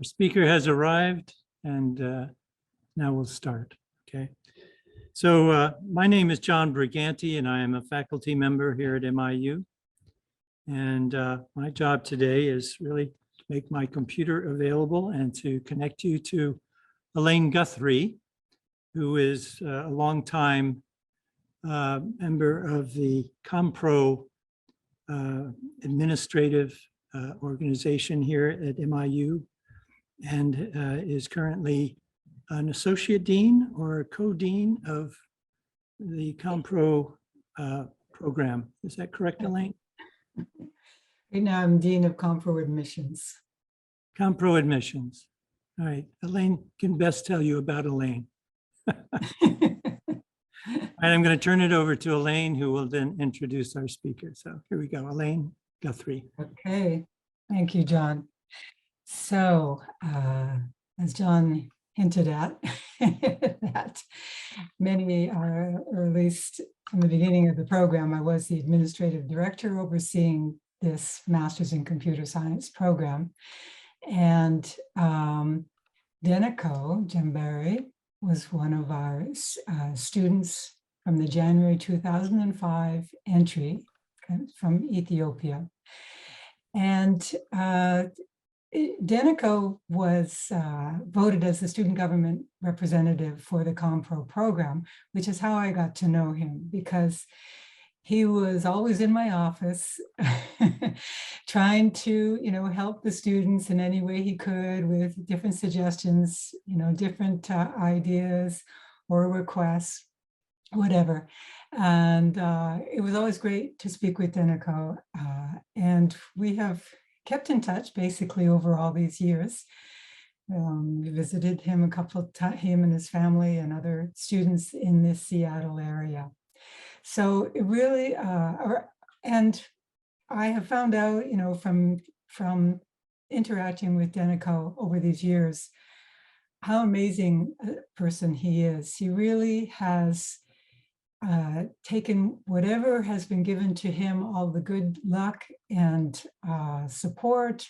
Our speaker has arrived, and now we'll start. Okay. So my name is John Briganti, and I am a faculty member here at MIU. And my job today is really to make my computer available and to connect you to Elaine Guthrie, who is a longtime member of the ComPro administrative organization here at MIU, and is currently an associate dean or a co-dean of the ComPro program. Is that correct, Elaine? Right now, I'm Dean of ComPro Admissions. ComPro Admissions. All right, Elaine can best tell you about Elaine. All right, I'm going to turn it over to Elaine, who will then introduce our speaker. So here we go, Elaine Guthrie. Okay, thank you, John. So, as John hinted at, that many are, or at least from the beginning of the program, I was the administrative director overseeing this Master's in Computer Science program. And Denekew, Jembere, was one of our students from the January 2005 entry from Ethiopia. And Denekew was voted as the student government representative for the ComPro program, which is how I got to know him, because he was always in my office trying to, help the students in any way he could with different suggestions, different ideas or requests, whatever. And it was always great to speak with Denekew. And we have kept in touch basically over all these years. We visited him a couple of times, him and his family and other students in this Seattle area. So it really, and I have found out, from interacting with Denekew over these years, how amazing a person he is. He really has taken whatever has been given to him, all the good luck and support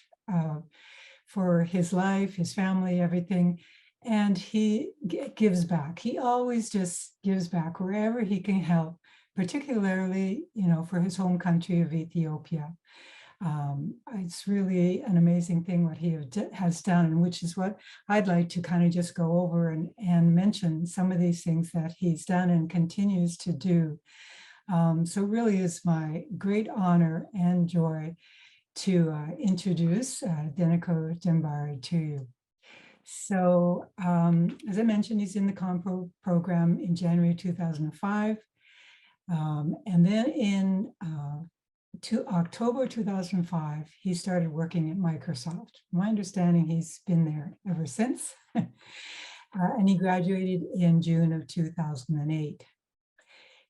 for his life, his family, everything, and he gives back. He always just gives back wherever he can help, particularly, for his home country of Ethiopia. It's really an amazing thing what he has done, and which is what I'd like to kind of just go over and mention some of these things that he's done and continues to do. So really is my great honor and joy to introduce Denekew Jembere to you. So as I mentioned, he's in the ComPro program in January 2005. And then in October 2005, he started working at Microsoft. My understanding, he's been there ever since. And he graduated in June of 2008.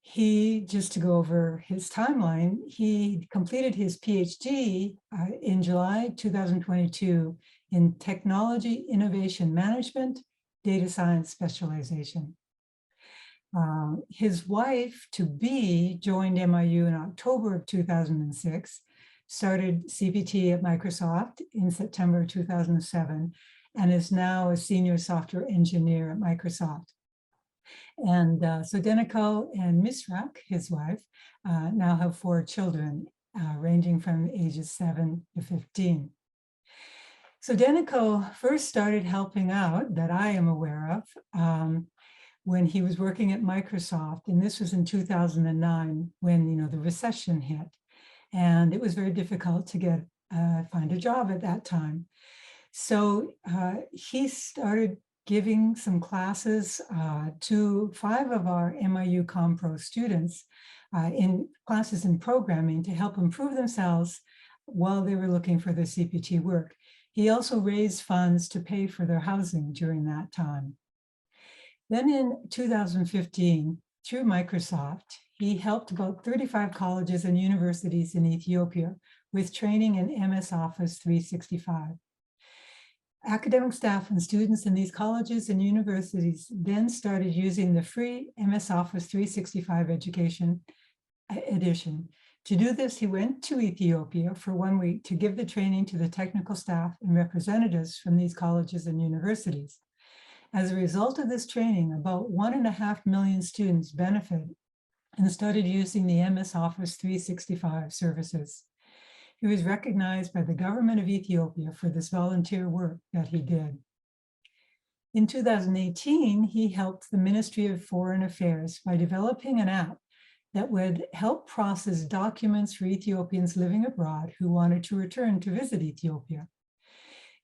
He, just to go over his timeline, he completed his Ph.D. In July 2022 in Technology Innovation Management, Data Science Specialization. His wife-to-be joined MIU in October of 2006, started CPT at Microsoft in September 2007, and is now a senior software engineer at Microsoft. And so Denekew and Misrak, his wife, now have 4 children, ranging from ages 7 to 15. So Denekew first started helping out, that I am aware of, when he was working at Microsoft, and this was in 2009 when the recession hit, and it was very difficult to find a job at that time. So he started giving some classes to 5 of our MIU ComPro students in classes in programming to help improve themselves while they were looking for their CPT work. He also raised funds to pay for their housing during that time. Then in 2015, through Microsoft, he helped about 35 colleges and universities in Ethiopia with training in MS Office 365. Academic staff and students in these colleges and universities then started using the free MS Office 365 Education Edition To do this, he went to Ethiopia for 1 week to give the training to the technical staff and representatives from these colleges and universities. As a result of this training, about 1.5 million students benefited and started using the MS Office 365 services. He was recognized by the government of Ethiopia for this volunteer work that he did. In 2018, he helped the Ministry of Foreign Affairs by developing an app that would help process documents for Ethiopians living abroad who wanted to return to visit Ethiopia.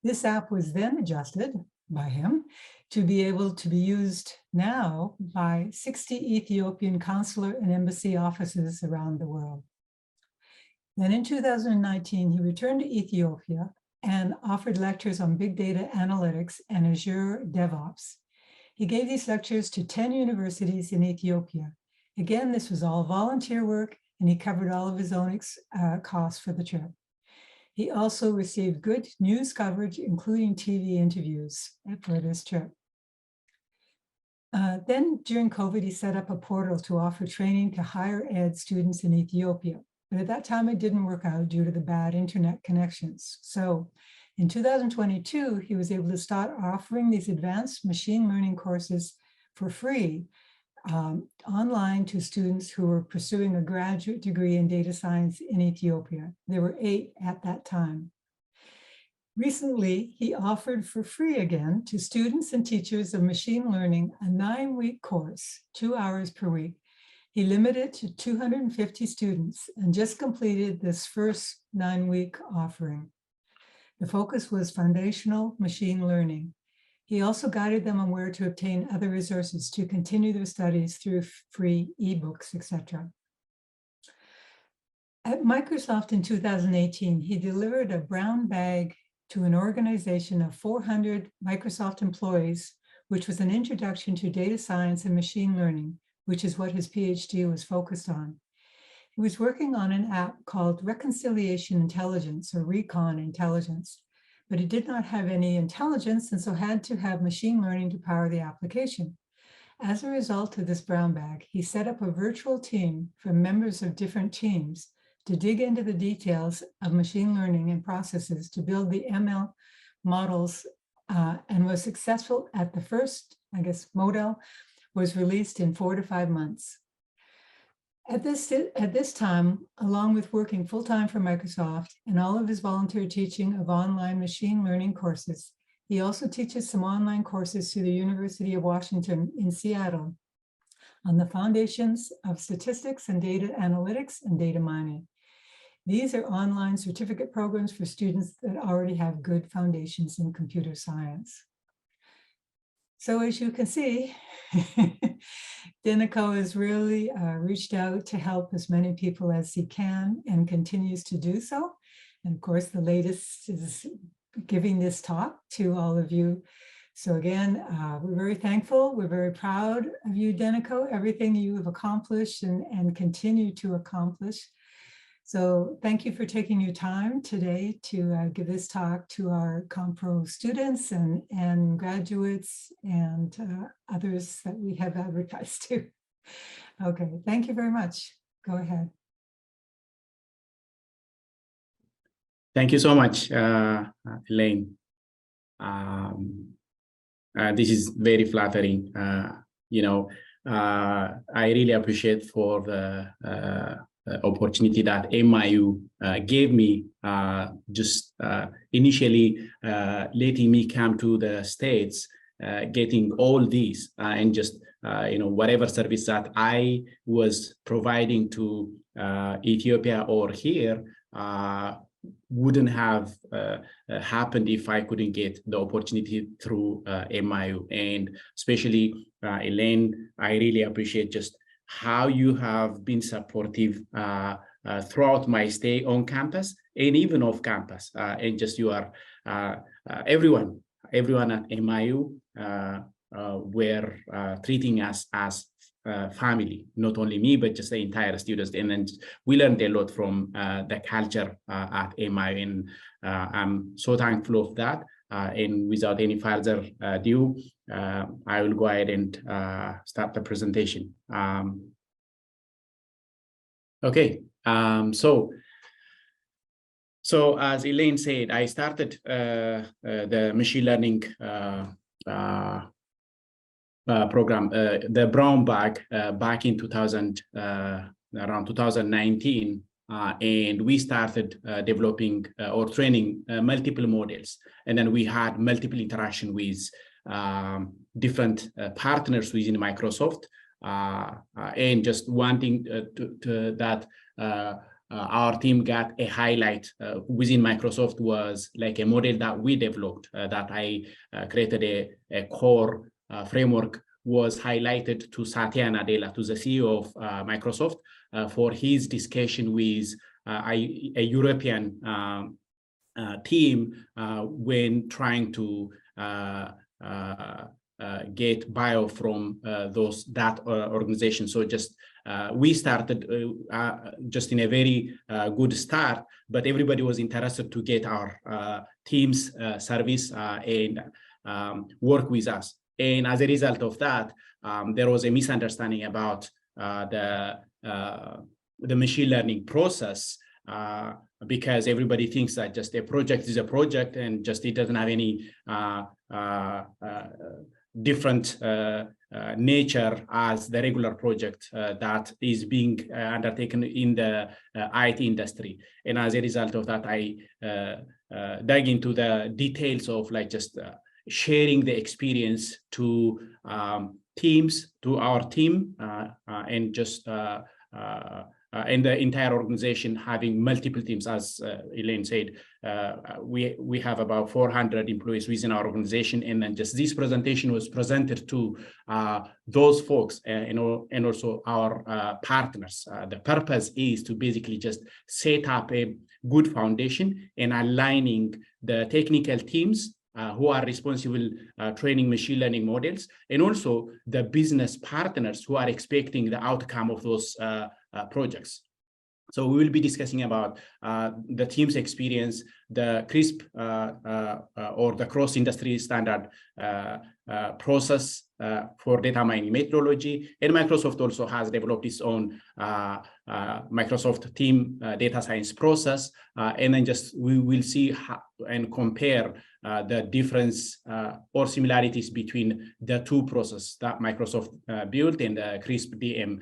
This app was then adjusted by him to be able to be used now by 60 Ethiopian consular and embassy offices around the world. Then in 2019, he returned to Ethiopia and offered lectures on big data analytics and Azure DevOps. He gave these lectures to 10 universities in Ethiopia. Again, this was all volunteer work, and he covered all of his own costs for the trip. He also received good news coverage, including TV interviews for this trip. Then during COVID, he set up a portal to offer training to higher ed students in Ethiopia. But at that time, it didn't work out due to the bad internet connections. So in 2022, he was able to start offering these advanced machine learning courses for free online to students who were pursuing a graduate degree in data science in Ethiopia. There were 8 at that time. Recently, he offered for free again to students and teachers of machine learning a 9-week course, 2 hours per week. He limited it to 250 students and just completed this first 9-week offering. The focus was foundational machine learning. He also guided them on where to obtain other resources to continue their studies through free ebooks, etc. At Microsoft in 2018, he delivered a brown bag to an organization of 400 Microsoft employees, which was an introduction to data science and machine learning, which is what his Ph.D. was focused on. He was working on an app called Reconciliation Intelligence, or Recon Intelligence, but he did not have any intelligence and so had to have machine learning to power the application. As a result of this brown bag, he set up a virtual team from members of different teams to dig into the details of machine learning and processes to build the ML models and was successful at the first, model was released in 4 to 5 months. At this time, along with working full-time for Microsoft and all of his volunteer teaching of online machine learning courses, he also teaches some online courses to the University of Washington in Seattle on the foundations of statistics and data analytics and data mining. These are online certificate programs for students that already have good foundations in computer science. So as you can see, Denekew has really reached out to help as many people as he can and continues to do so. And of course, the latest is giving this talk to all of you. So again, we're very thankful. We're very proud of you, Denekew, everything you have accomplished and continue to accomplish. So thank you for taking your time today to give this talk to our ComPro students and graduates and others that we have advertised to. Okay, thank you very much. Go ahead. Thank you so much, Elaine. This is very flattering. I really appreciate for the opportunity that MIU gave me, just initially letting me come to the States, getting all these and just whatever service that I was providing to Ethiopia or here wouldn't have happened if I couldn't get the opportunity through MIU. And especially Elaine, I really appreciate just how you have been supportive throughout my stay on campus and even off campus. And just you are everyone at MIU were treating us as family, not only me, but just the entire students. And then we learned a lot from the culture at MIU. And I'm so thankful of that. And without any further ado, I will go ahead and start the presentation. Okay, So as Elaine said, I started the machine learning program, the brown bag, back in around 2019, and we started developing or training multiple models, and then we had multiple interaction with different partners within Microsoft, and just wanting that our team got a highlight within Microsoft was like a model that we developed, that I created a core framework, was highlighted to Satya Nadella, to the CEO of Microsoft, for his discussion with a European team when trying to get bio from that organization. So just we started just in a very good start, but everybody was interested to get our team's service and work with us. And as a result of that, there was a misunderstanding about the machine learning process, because everybody thinks that just a project is a project and just it doesn't have any different nature as the regular project that is being undertaken in the IT industry. And as a result of that, I dug into the details of like just sharing the experience to teams, to our team, and just and the entire organization having multiple teams. As Elaine said, we have about 400 employees within our organization, and then just this presentation was presented to those folks and also our partners. The purpose is to basically just set up a good foundation and aligning the technical teams who are responsible training machine learning models, and also the business partners who are expecting the outcome of those projects. So we will be discussing about the team's experience, the CRISP or the cross-industry standard process for data mining methodology. And Microsoft also has developed its own Microsoft team data science process. And then just we will see how and compare the difference or similarities between the two processes that Microsoft built and the CRISP DM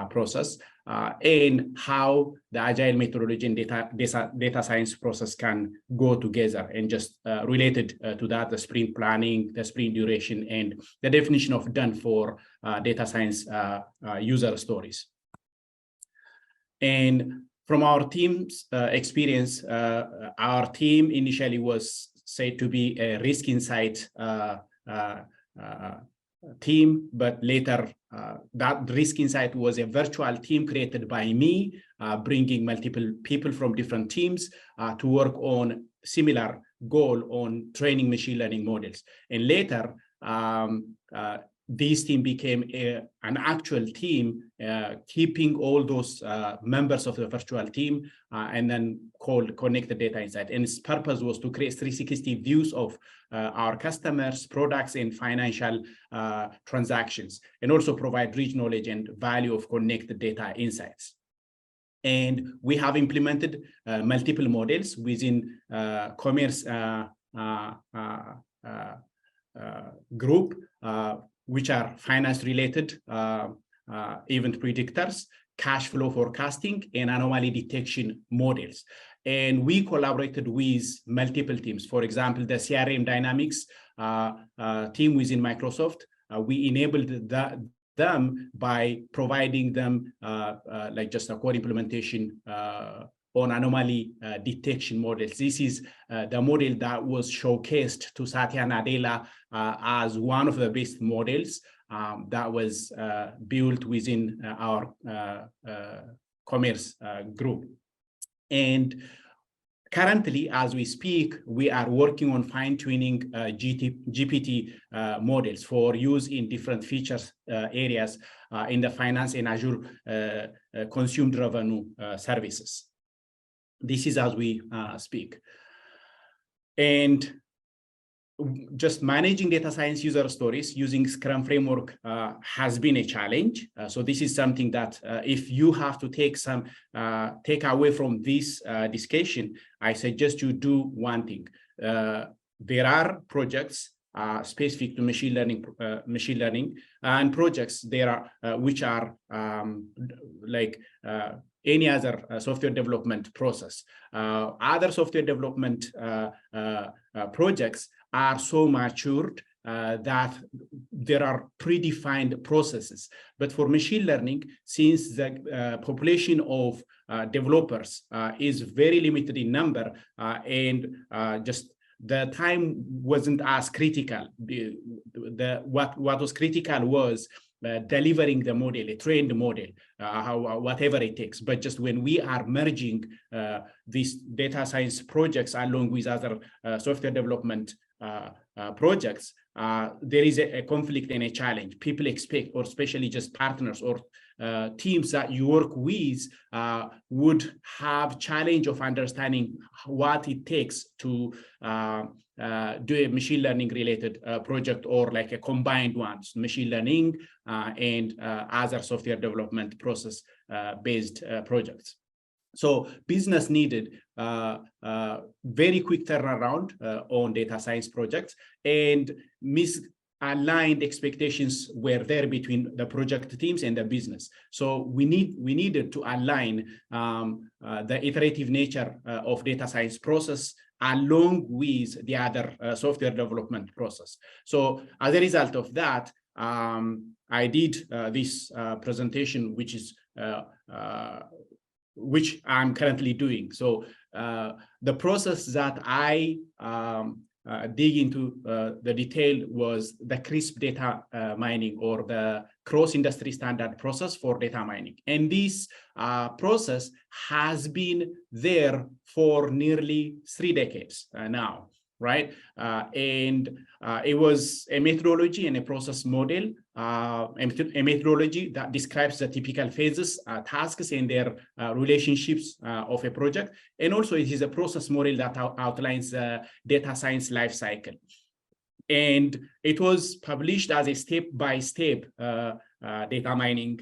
process, and how the Agile methodology and data science process can go together, and just related to that, the sprint planning, the sprint duration, and the definition of done for data science user stories. And from our team's experience, our team initially was said to be a risk insight team, but later that risk insight was a virtual team created by me, bringing multiple people from different teams to work on similar goal on training machine learning models. And later, this team became an actual team, keeping all those members of the virtual team, and then called Connected Data Insight. And its purpose was to create 360 views of our customers, products, and financial transactions, and also provide rich knowledge and value of connected data insights. And we have implemented multiple models within commerce group, which are finance related, event predictors, cash flow forecasting, and anomaly detection models. And we collaborated with multiple teams. For example, the CRM Dynamics team within Microsoft, we enabled them by providing them like just a core implementation on anomaly detection models. This is the model that was showcased to Satya Nadella as one of the best models that was built within our commerce group. And currently, as we speak, we are working on fine-tuning GPT models for use in different features areas in the finance and Azure consumed revenue services. This is as we speak. And just managing data science user stories using Scrum framework has been a challenge. So this is something that if you have to take away from this discussion, I suggest you do one thing. There are projects specific to machine learning and projects there are which are like any other software development process. Other software development projects are so matured that there are predefined processes. But for machine learning, since the population of developers is very limited in number and just the time wasn't as critical. What was critical was delivering the model, a trained model, whatever it takes. But just when we are merging these data science projects along with other software development projects, there is a conflict and a challenge. People expect, or especially just partners or teams that you work with would have challenge of understanding what it takes to do a machine learning related project, or like a combined one, machine learning and other software development process based projects. So business needed very quick turnaround on data science projects, and misaligned expectations were there between the project teams and the business. So we needed to align the iterative nature of data science process along with the other software development process. So as a result of that, I did this presentation, which I'm currently doing. So the process that I dig into the detail was the CRISP data mining, or the cross-industry standard process for data mining. And this process has been there for nearly 3 decades now, right? And it was a methodology and a process model, a methodology that describes the typical phases, tasks, and their relationships of a project. And also it is a process model that outlines the data science life cycle. And it was published as a step-by-step data mining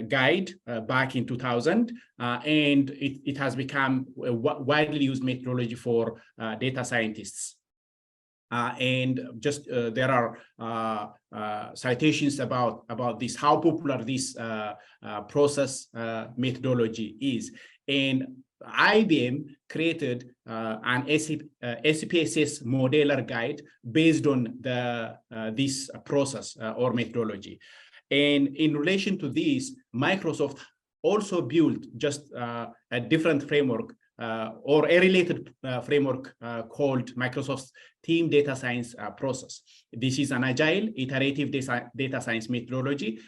guide back in 2000, and it has become a widely used methodology for data scientists. And just there are citations about this, how popular this process methodology is. And IBM created an SPSS modeler guide based on this process or methodology. And in relation to this, Microsoft also built just a different framework or a related framework called Microsoft's Team Data Science process. This is an agile, iterative data science methodology,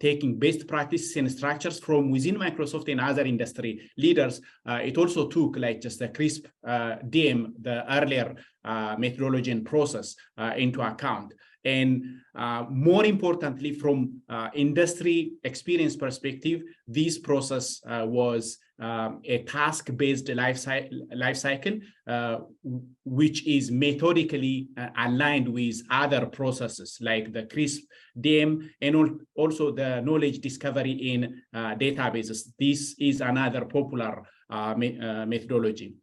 taking best practices and structures from within Microsoft and other industry leaders. It also took like just the CRISP DM, the earlier methodology and process into account. And more importantly, from industry experience perspective, this process was a task-based life cycle, which is methodically aligned with other processes like the CRISP DM and also the knowledge discovery in databases. This is another popular methodology.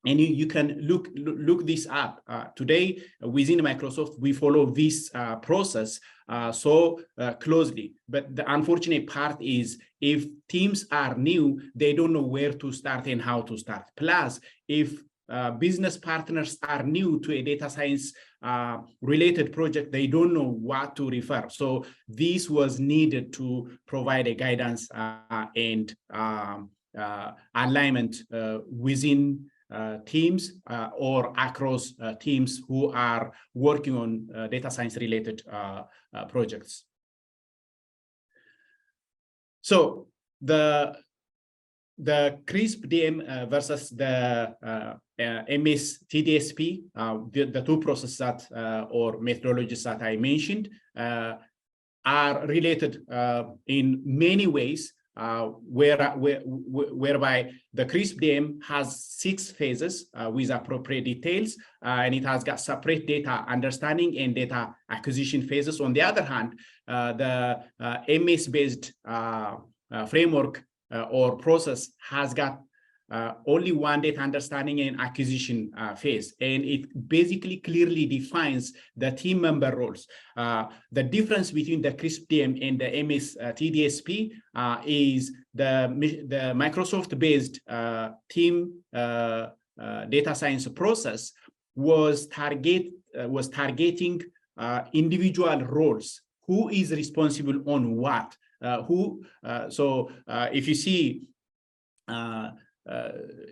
And you can look this up. Today, within Microsoft, we follow this process so closely. But the unfortunate part is if teams are new, they don't know where to start and how to start. Plus, if business partners are new to a data science related project, they don't know what to refer. So this was needed to provide a guidance and alignment within teams or across teams who are working on data science related projects. So the CRISP DM versus the MS TDSP, the two processes that or methodologies that I mentioned are related in many ways. whereby the CRISP-DM has 6 phases with appropriate details, and it has got separate data understanding and data acquisition phases. On the other hand, the MS-based framework or process has got only one data understanding and acquisition phase, and it basically clearly defines the team member roles. The difference between the CRISP-DM and the MS TDSP is the Microsoft-based team data science process was targeting individual roles. Who is responsible on what? So if you see.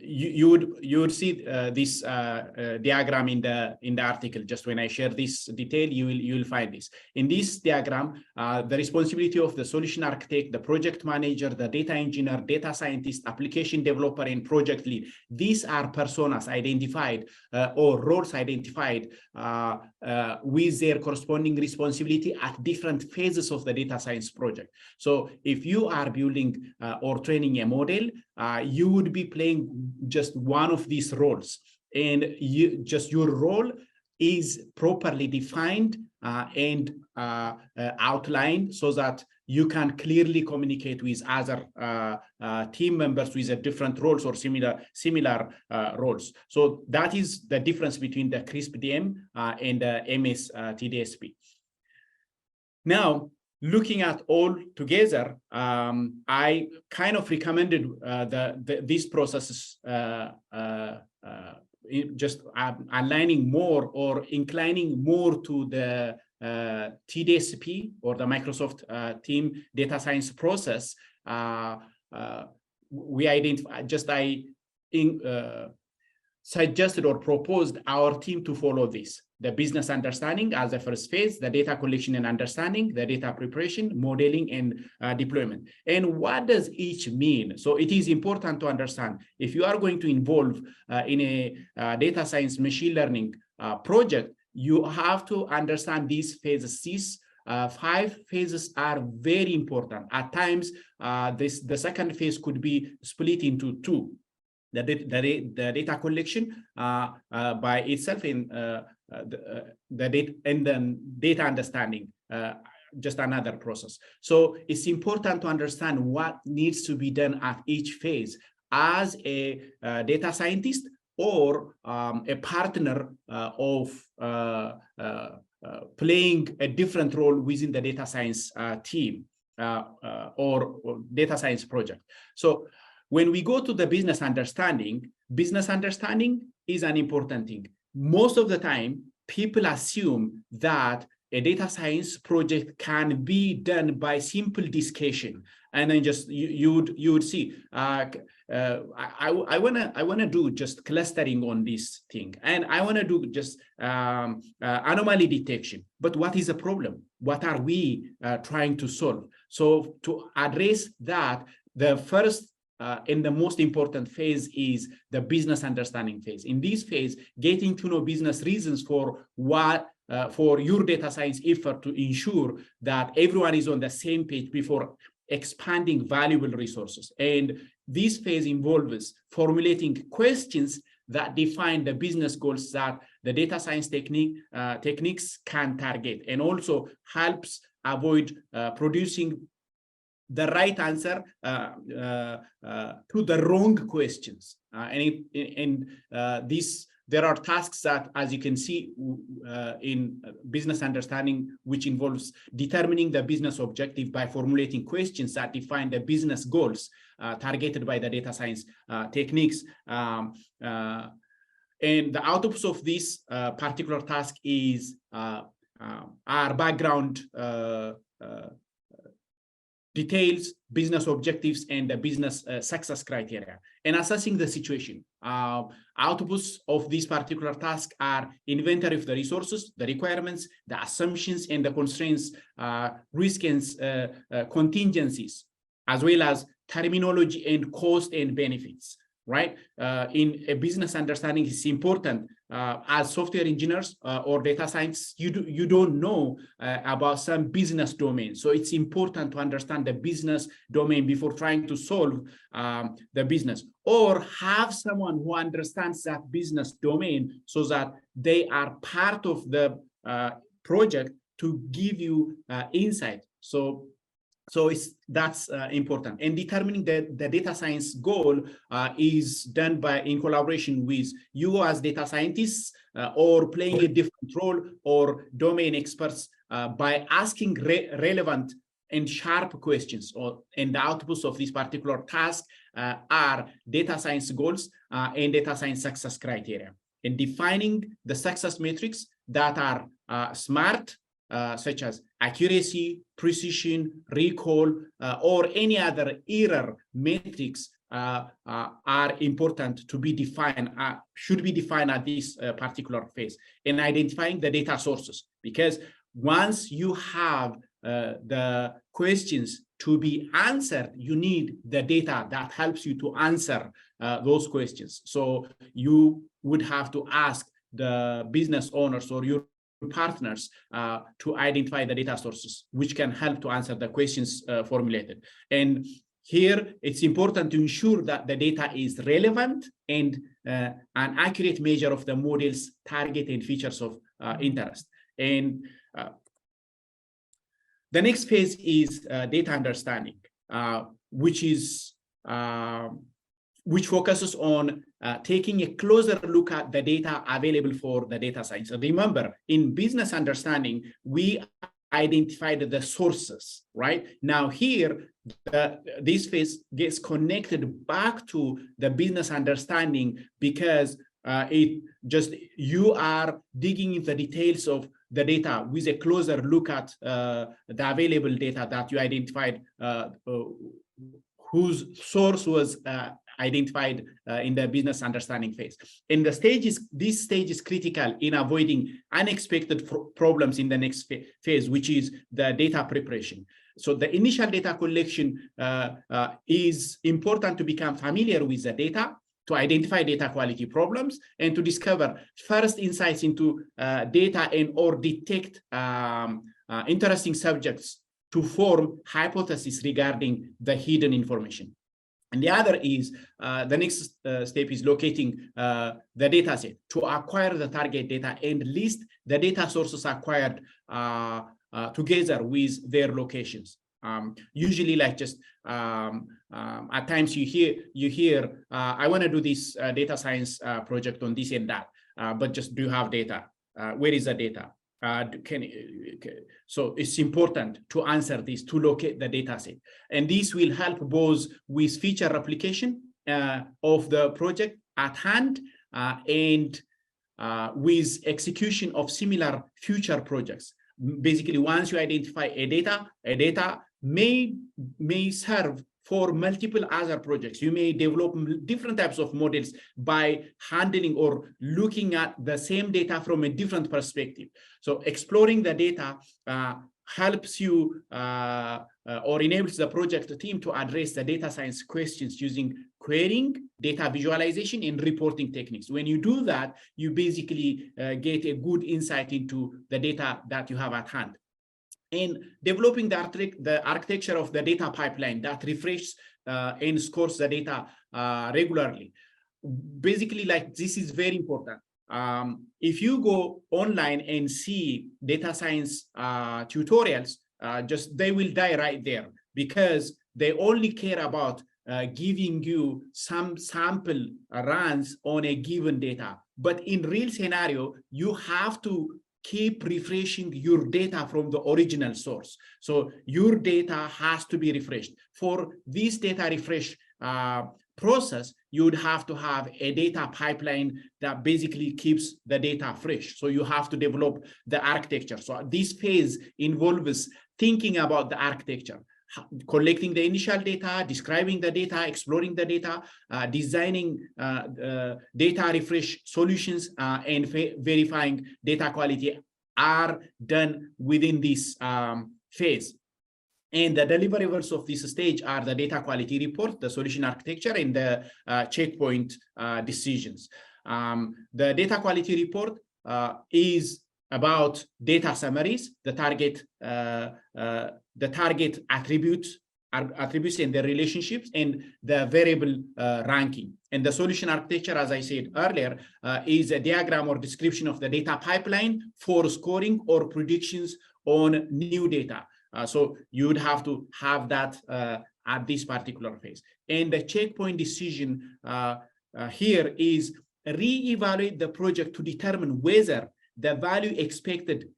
You would see this diagram in the article. Just when I share this detail, you will find this. In this diagram, the responsibility of the solution architect, the project manager, the data engineer, data scientist, application developer, and project lead. These are personas identified or roles identified with their corresponding responsibility at different phases of the data science project. So if you are building or training a model, you would be playing just one of these roles, and your role is properly defined and outlined so that you can clearly communicate with other team members with different roles or similar roles. So that is the difference between the CRISP-DM and the MS TDSP. Now, looking at all together, I kind of recommended these processes just aligning more or inclining more to the TDSP or the Microsoft Team Data Science process. We identified, suggested or proposed our team to follow this: the business understanding as the first phase, the data collection and understanding, the data preparation, modeling, and deployment. And what does each mean? So it is important to understand, if you are going to involve in a data science machine learning project, you have to understand these phases. These 5 phases are very important. At times, the second phase could be split into 2. The data collection by itself in the data, and then data understanding, just another process. So it's important to understand what needs to be done at each phase as a data scientist or a partner of playing a different role within the data science team or data science project. So when we go to the business understanding is an important thing. Most of the time, people assume that a data science project can be done by simple discussion, and then just you would see. I wanna do just clustering on this thing, and I wanna do just anomaly detection. But what is the problem? What are we trying to solve? So to address that, the first and the most important phase is the business understanding phase. In this phase, getting to know business reasons for what for your data science effort to ensure that everyone is on the same page before expanding valuable resources. And this phase involves formulating questions that define the business goals that the data science techniques can target, and also helps avoid producing the right answer to the wrong questions. There are tasks that, as you can see in business understanding, which involves determining the business objective by formulating questions that define the business goals targeted by the data science techniques. And the outputs of this particular task is our background details, business objectives, and the business success criteria. And assessing the situation. Outputs of this particular task are inventory of the resources, the requirements, the assumptions, and the constraints, risks, and contingencies, as well as terminology and cost and benefits. right? In a business understanding, it's important. As software engineers or data science, you don't know about some business domain. So it's important to understand the business domain before trying to solve the business, or have someone who understands that business domain so that they are part of the project to give you insight. So that's important. And determining the data science goal is done in collaboration with you as data scientists or playing a different role, or domain experts by asking relevant and sharp questions. And the outputs of this particular task are data science goals and data science success criteria, and defining the success metrics that are smart, such as accuracy, precision, recall, or any other error metrics are important to be defined, should be defined at this particular phase. And identifying the data sources, because once you have the questions to be answered, you need the data that helps you to answer those questions. So you would have to ask the business owners or your partners to identify the data sources which can help to answer the questions formulated. And here it's important to ensure that the data is relevant and an accurate measure of the model's target and features of interest. And the next phase is data understanding, which focuses on taking a closer look at the data available for the data science. So remember, in business understanding, we identified the sources, right? Now here, this phase gets connected back to the business understanding, because you are digging into the details of the data with a closer look at the available data that you identified, whose source was identified in the business understanding phase. And this stage is critical in avoiding unexpected problems in the next phase, which is the data preparation. So the initial data collection is important to become familiar with the data, to identify data quality problems, and to discover first insights into data and or detect interesting subjects to form hypotheses regarding the hidden information. And the other is, the next step is locating the data set to acquire the target data and list the data sources acquired together with their locations. Usually, like just at times you hear I want to do this data science project on this and that, but just do you have data? Where is the data? So it's important to answer this, to locate the data set. And this will help both with feature replication of the project at hand and with execution of similar future projects. Basically, once you identify a data may serve for multiple other projects. You may develop different types of models by handling or looking at the same data from a different perspective. So exploring the data helps you or enables the project team to address the data science questions using querying, data visualization, and reporting techniques. When you do that, you basically get a good insight into the data that you have at hand. And developing the architecture of the data pipeline that refreshes and scores the data regularly. Basically, like, this is very important. If you go online and see data science tutorials, they will die right there, because they only care about giving you some sample runs on a given data. But in real scenario, you have to keep refreshing your data from the original source. So your data has to be refreshed. For this data refresh process, you would have to have a data pipeline that basically keeps the data fresh. So you have to develop the architecture. So this phase involves thinking about the architecture, collecting the initial data, describing the data, exploring the data, designing data refresh solutions, and verifying data quality are done within this phase. And the deliverables of this stage are the data quality report, the solution architecture, and the checkpoint decisions. The data quality report is about data summaries, the target attributes and their relationships, and the variable ranking. And the solution architecture, as I said earlier, is a diagram or description of the data pipeline for scoring or predictions on new data. So you would have to have that at this particular phase. And the checkpoint decision here is re-evaluate the project to determine whether the value expected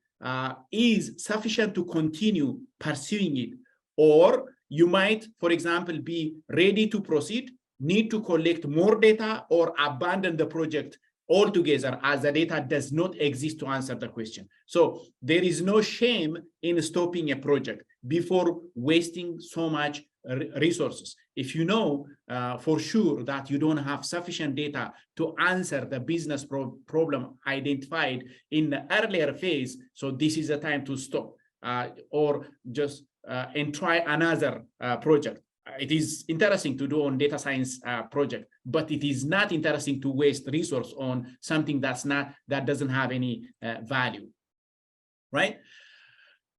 is sufficient to continue pursuing it, or you might, for example, be ready to proceed, need to collect more data, or abandon the project altogether as the data does not exist to answer the question. So there is no shame in stopping a project before wasting so much resources. If you know for sure that you don't have sufficient data to answer the business problem identified in the earlier phase, so this is the time to stop or just and try another project. It is interesting to do on data science project, but it is not interesting to waste resource on something that doesn't have any value, right?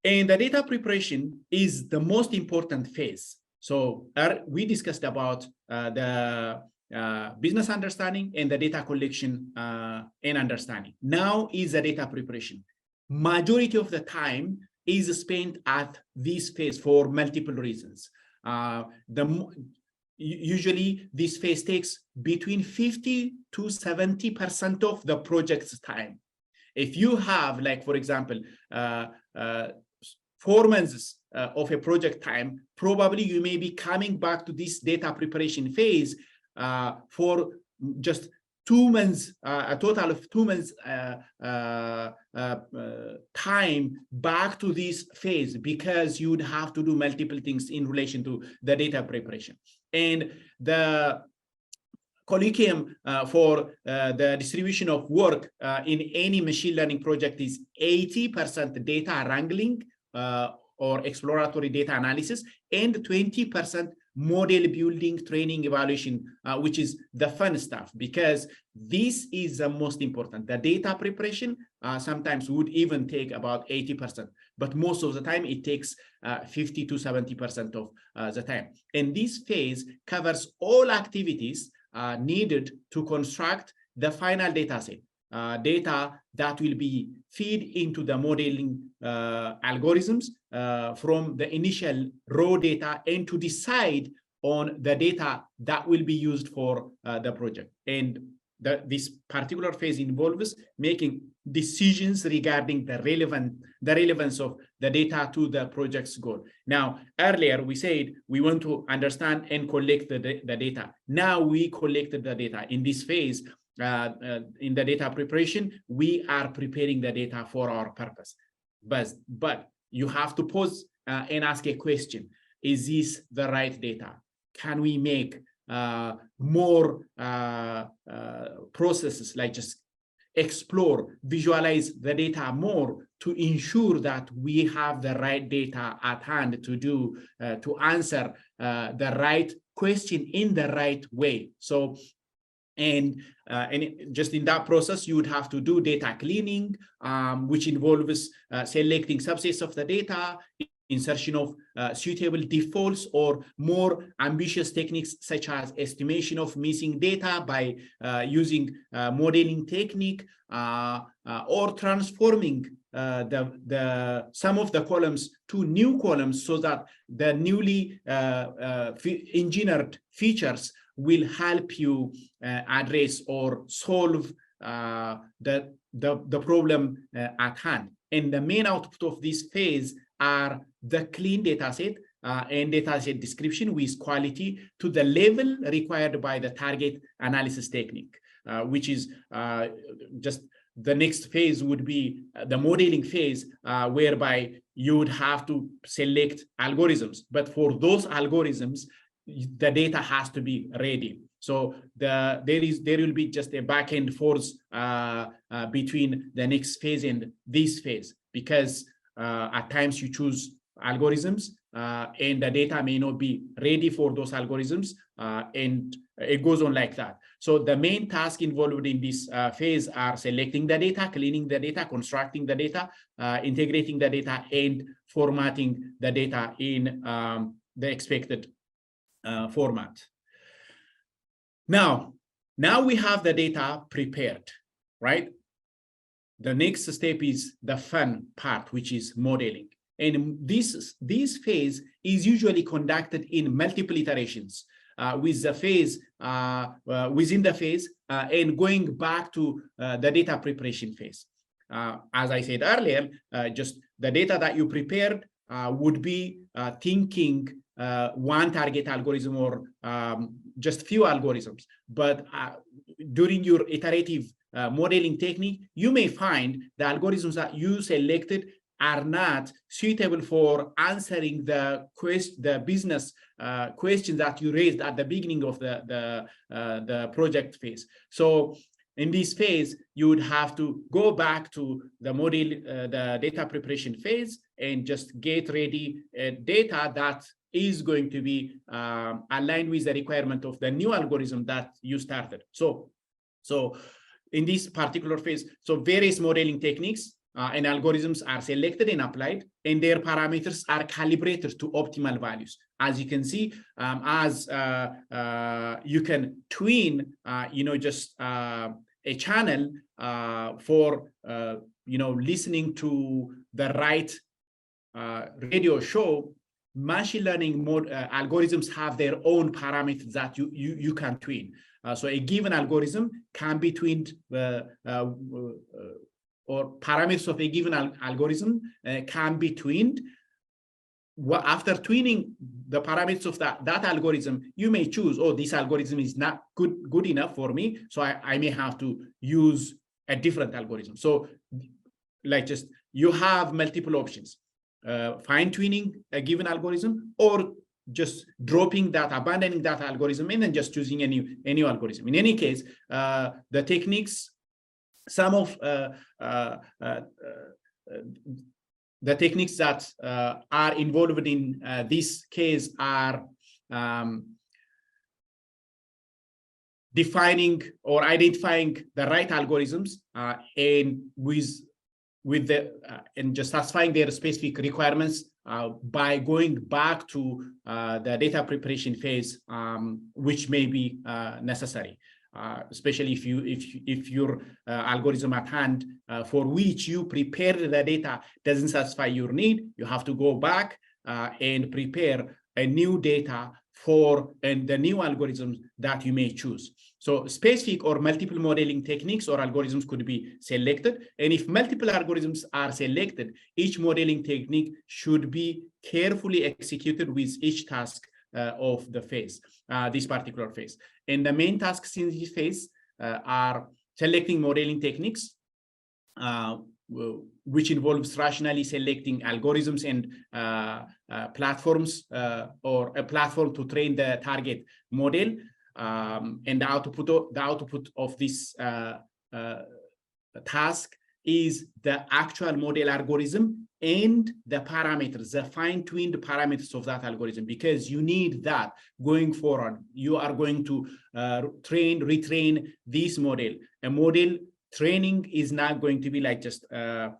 And the data preparation is the most important phase. So we discussed about the business understanding and the data collection and understanding. Now is the data preparation. Majority of the time is spent at this phase for multiple reasons. Usually this phase takes between 50 to 70% of the project's time. If you have, like, for example, 4 months of a project time, probably you may be coming back to this data preparation phase for just 2 months, a total of 2 months time back to this phase, because you would have to do multiple things in relation to the data preparation. And the colloquium for the distribution of work in any machine learning project is 80% data wrangling or exploratory data analysis, and 20% model building, training, evaluation, which is the fun stuff, because this is the most important. The data preparation sometimes would even take about 80%, but most of the time it takes 50 to 70% of the time. And this phase covers all activities needed to construct the final data set, data that will be fed into the modeling algorithms from the initial raw data, and to decide on the data that will be used for the project. And this particular phase involves making decisions regarding the relevance of the data to the project's goal. Now, earlier we said we want to understand and collect the data. Now we collected the data. In this phase, in the data preparation, we are preparing the data for our purpose. But you have to pause and ask a question. Is this the right data? Can we make more processes, like just explore, visualize the data more to ensure that we have the right data at hand to answer the right question in the right way. So, and just in that process, you would have to do data cleaning, which involves selecting subsets of the data, insertion of suitable defaults, or more ambitious techniques such as estimation of missing data by using modeling technique, or transforming some of the columns to new columns, so that the newly engineered features will help you address or solve the problem at hand. And the main output of this phase are the clean dataset and dataset description with quality to the level required by the target analysis technique, which is just the next phase would be the modeling phase, whereby you would have to select algorithms. But for those algorithms, the data has to be ready. So there will be just a back and forth between the next phase and this phase, because at times you choose algorithms, and the data may not be ready for those algorithms, and it goes on like that. So the main task involved in this phase are selecting the data, cleaning the data, constructing the data, integrating the data, and formatting the data in the expected format. Now we have the data prepared, right? The next step is the fun part, which is modeling. And this phase is usually conducted in multiple iterations with the phase within the phase and going back to the data preparation phase. As I said earlier, just the data that you prepared would be thinking one target algorithm or just few algorithms. But during your iterative modeling technique, you may find the algorithms that you selected are not suitable for answering the business questions that you raised at the beginning of the project phase. So in this phase, you would have to go back to the model, the data preparation phase, and just get ready data that is going to be aligned with the requirement of the new algorithm that you started. So in this particular phase, so various modeling techniques and algorithms are selected and applied, and their parameters are calibrated to optimal values. As you can see, as you can twin, just a channel for, listening to the right radio show. Machine learning algorithms have their own parameters that you can twin. So a given algorithm can be twinned, or parameters of a given algorithm can be twinned. After twinning the parameters of that algorithm, you may choose, oh, this algorithm is not good enough for me, so I may have to use a different algorithm. So you have multiple options. Fine-tuning a given algorithm, or just dropping that, abandoning that algorithm, and then just choosing a new algorithm. In any case, the techniques, some of the techniques that are involved in this case are defining or identifying the right algorithms and with the and just satisfying their specific requirements by going back to the data preparation phase, which may be necessary, especially if your algorithm at hand for which you prepared the data doesn't satisfy your need. You have to go back and prepare a new data for the new algorithms that you may choose. So specific or multiple modeling techniques or algorithms could be selected. And if multiple algorithms are selected, each modeling technique should be carefully executed with each task of the phase, this particular phase. And the main tasks in this phase are selecting modeling techniques, which involves rationally selecting algorithms and platforms or a platform to train the target model. And the output of this task is the actual model algorithm and the parameters, the fine-tuned parameters of that algorithm, because you need that going forward. You are going to retrain this model. A model training is not going to be like just a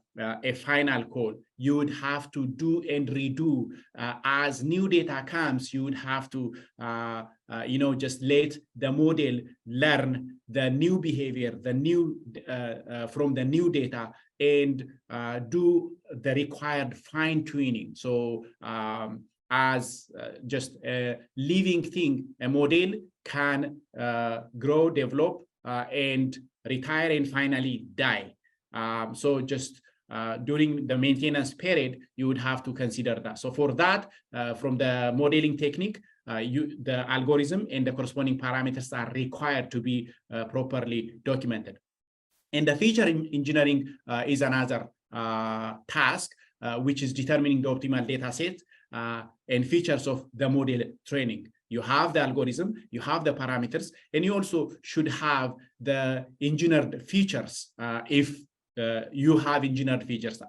final code. You would have to do and redo as new data comes. You would have to just let the model learn the new behavior, the new from the new data, and do the required fine tuning. So as just a living thing, a model can grow, develop, and retire and finally die. So just during the maintenance period, you would have to consider that. So for that, from the modeling technique, the algorithm and the corresponding parameters are required to be properly documented. And the feature engineering is another task, which is determining the optimal data set and features of the model training. You have the algorithm, you have the parameters, and you also should have the engineered features if you have engineered features,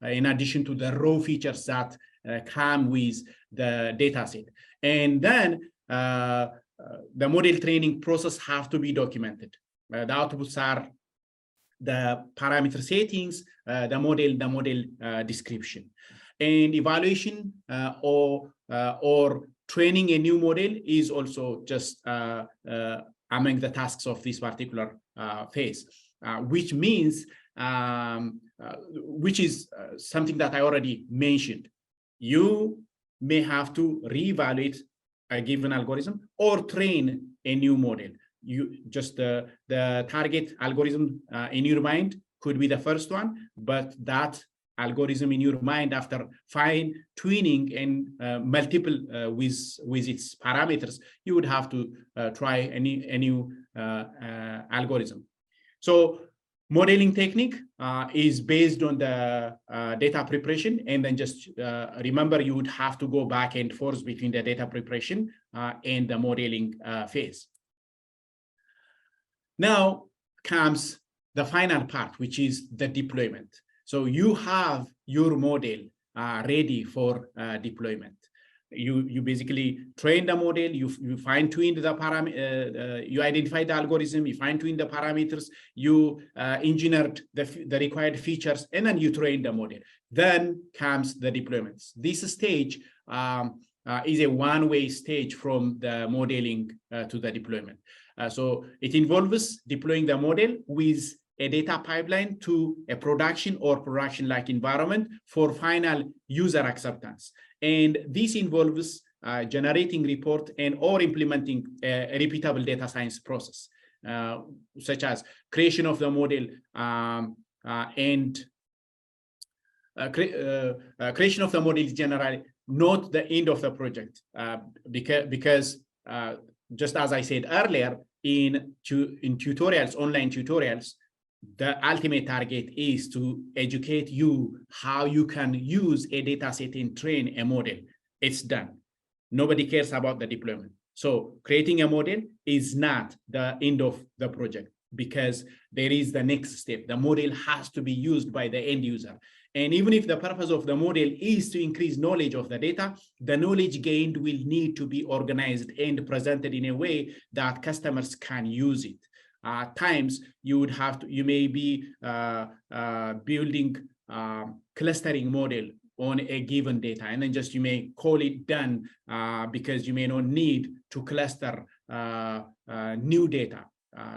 in addition to the raw features that come with the data set. And then the model training process have to be documented. The outputs are the parameter settings, the model description. And evaluation or training a new model is also just among the tasks of this particular phase, which means, which is something that I already mentioned. You may have to reevaluate a given algorithm or train a new model. You just the target algorithm in your mind could be the first one, but that algorithm in your mind, after fine tuning and multiple with its parameters, you would have to try a new algorithm. So modeling technique is based on the data preparation, and then just remember, you would have to go back and forth between the data preparation and the modeling phase. Now comes the final part, which is the deployment. So you have your model ready for deployment. You basically train the model, you fine-tune the parameter, you identify the algorithm, you fine-tune the parameters, you engineered the required features, and then you train the model. Then comes the deployments. This stage is a one-way stage from the modeling to the deployment. So it involves deploying the model with a data pipeline to a production or production-like environment for final user acceptance. And this involves generating report and or implementing a repeatable data science process, such as creation of the model and creation of the model is generally not the end of the project, because just as I said earlier, in tutorials, online tutorials, the ultimate target is to educate you how you can use a data set and train a model. It's done. Nobody cares about the deployment. So creating a model is not the end of the project, because there is the next step. The model has to be used by the end user. And even if the purpose of the model is to increase knowledge of the data, the knowledge gained will need to be organized and presented in a way that customers can use it. At times, you may be building clustering model on a given data, and then just you may call it done because you may not need to cluster new data.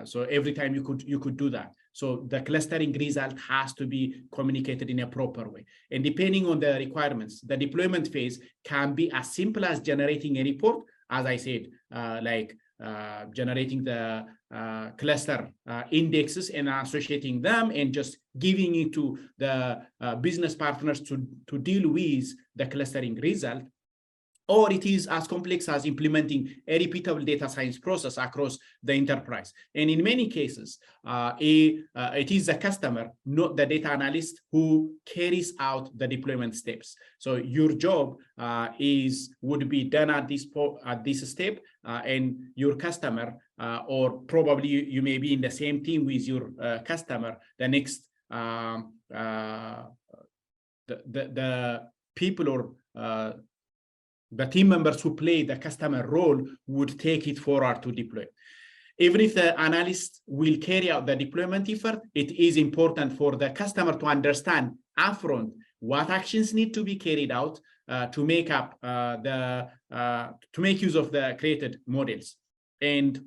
So every time you could do that. So the clustering result has to be communicated in a proper way. And depending on the requirements, the deployment phase can be as simple as generating a report, as I said, like generating the cluster indexes and associating them and just giving it to the business partners to deal with the clustering result. Or it is as complex as implementing a repeatable data science process across the enterprise. And in many cases, it is the customer, not the data analyst, who carries out the deployment steps. So your job would be done at this step, and your customer, or probably you may be in the same team with your customer, the next the people or the team members who play the customer role would take it forward to deploy. Even if the analyst will carry out the deployment effort, it is important for the customer to understand upfront what actions need to be carried out to make use of the created models. And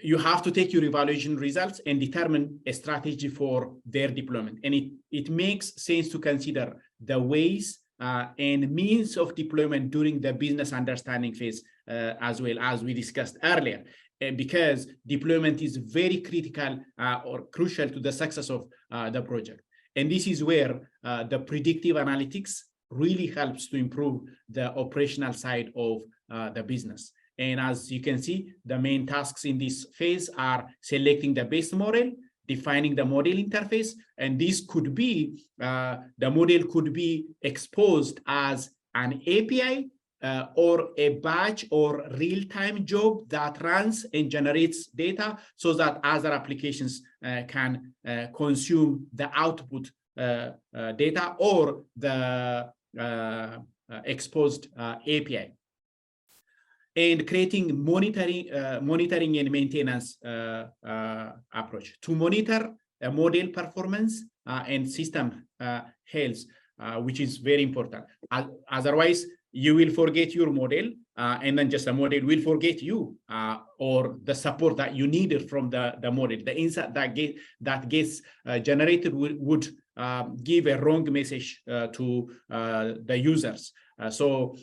you have to take your evaluation results and determine a strategy for their deployment. And it makes sense to consider the ways and means of deployment during the business understanding phase, as well as we discussed earlier, because deployment is very critical or crucial to the success of the project. And this is where the predictive analytics really helps to improve the operational side of the business. And as you can see, the main tasks in this phase are selecting the best model, defining the model interface, and this could be, the model could be exposed as an API or a batch or real-time job that runs and generates data so that other applications can consume the output data, or the exposed API. And creating monitoring and maintenance approach to monitor model performance and system health, which is very important. Otherwise, you will forget your model, and then just the model will forget you, or the support that you needed from the model. The insight that gets generated would give a wrong message to the users. So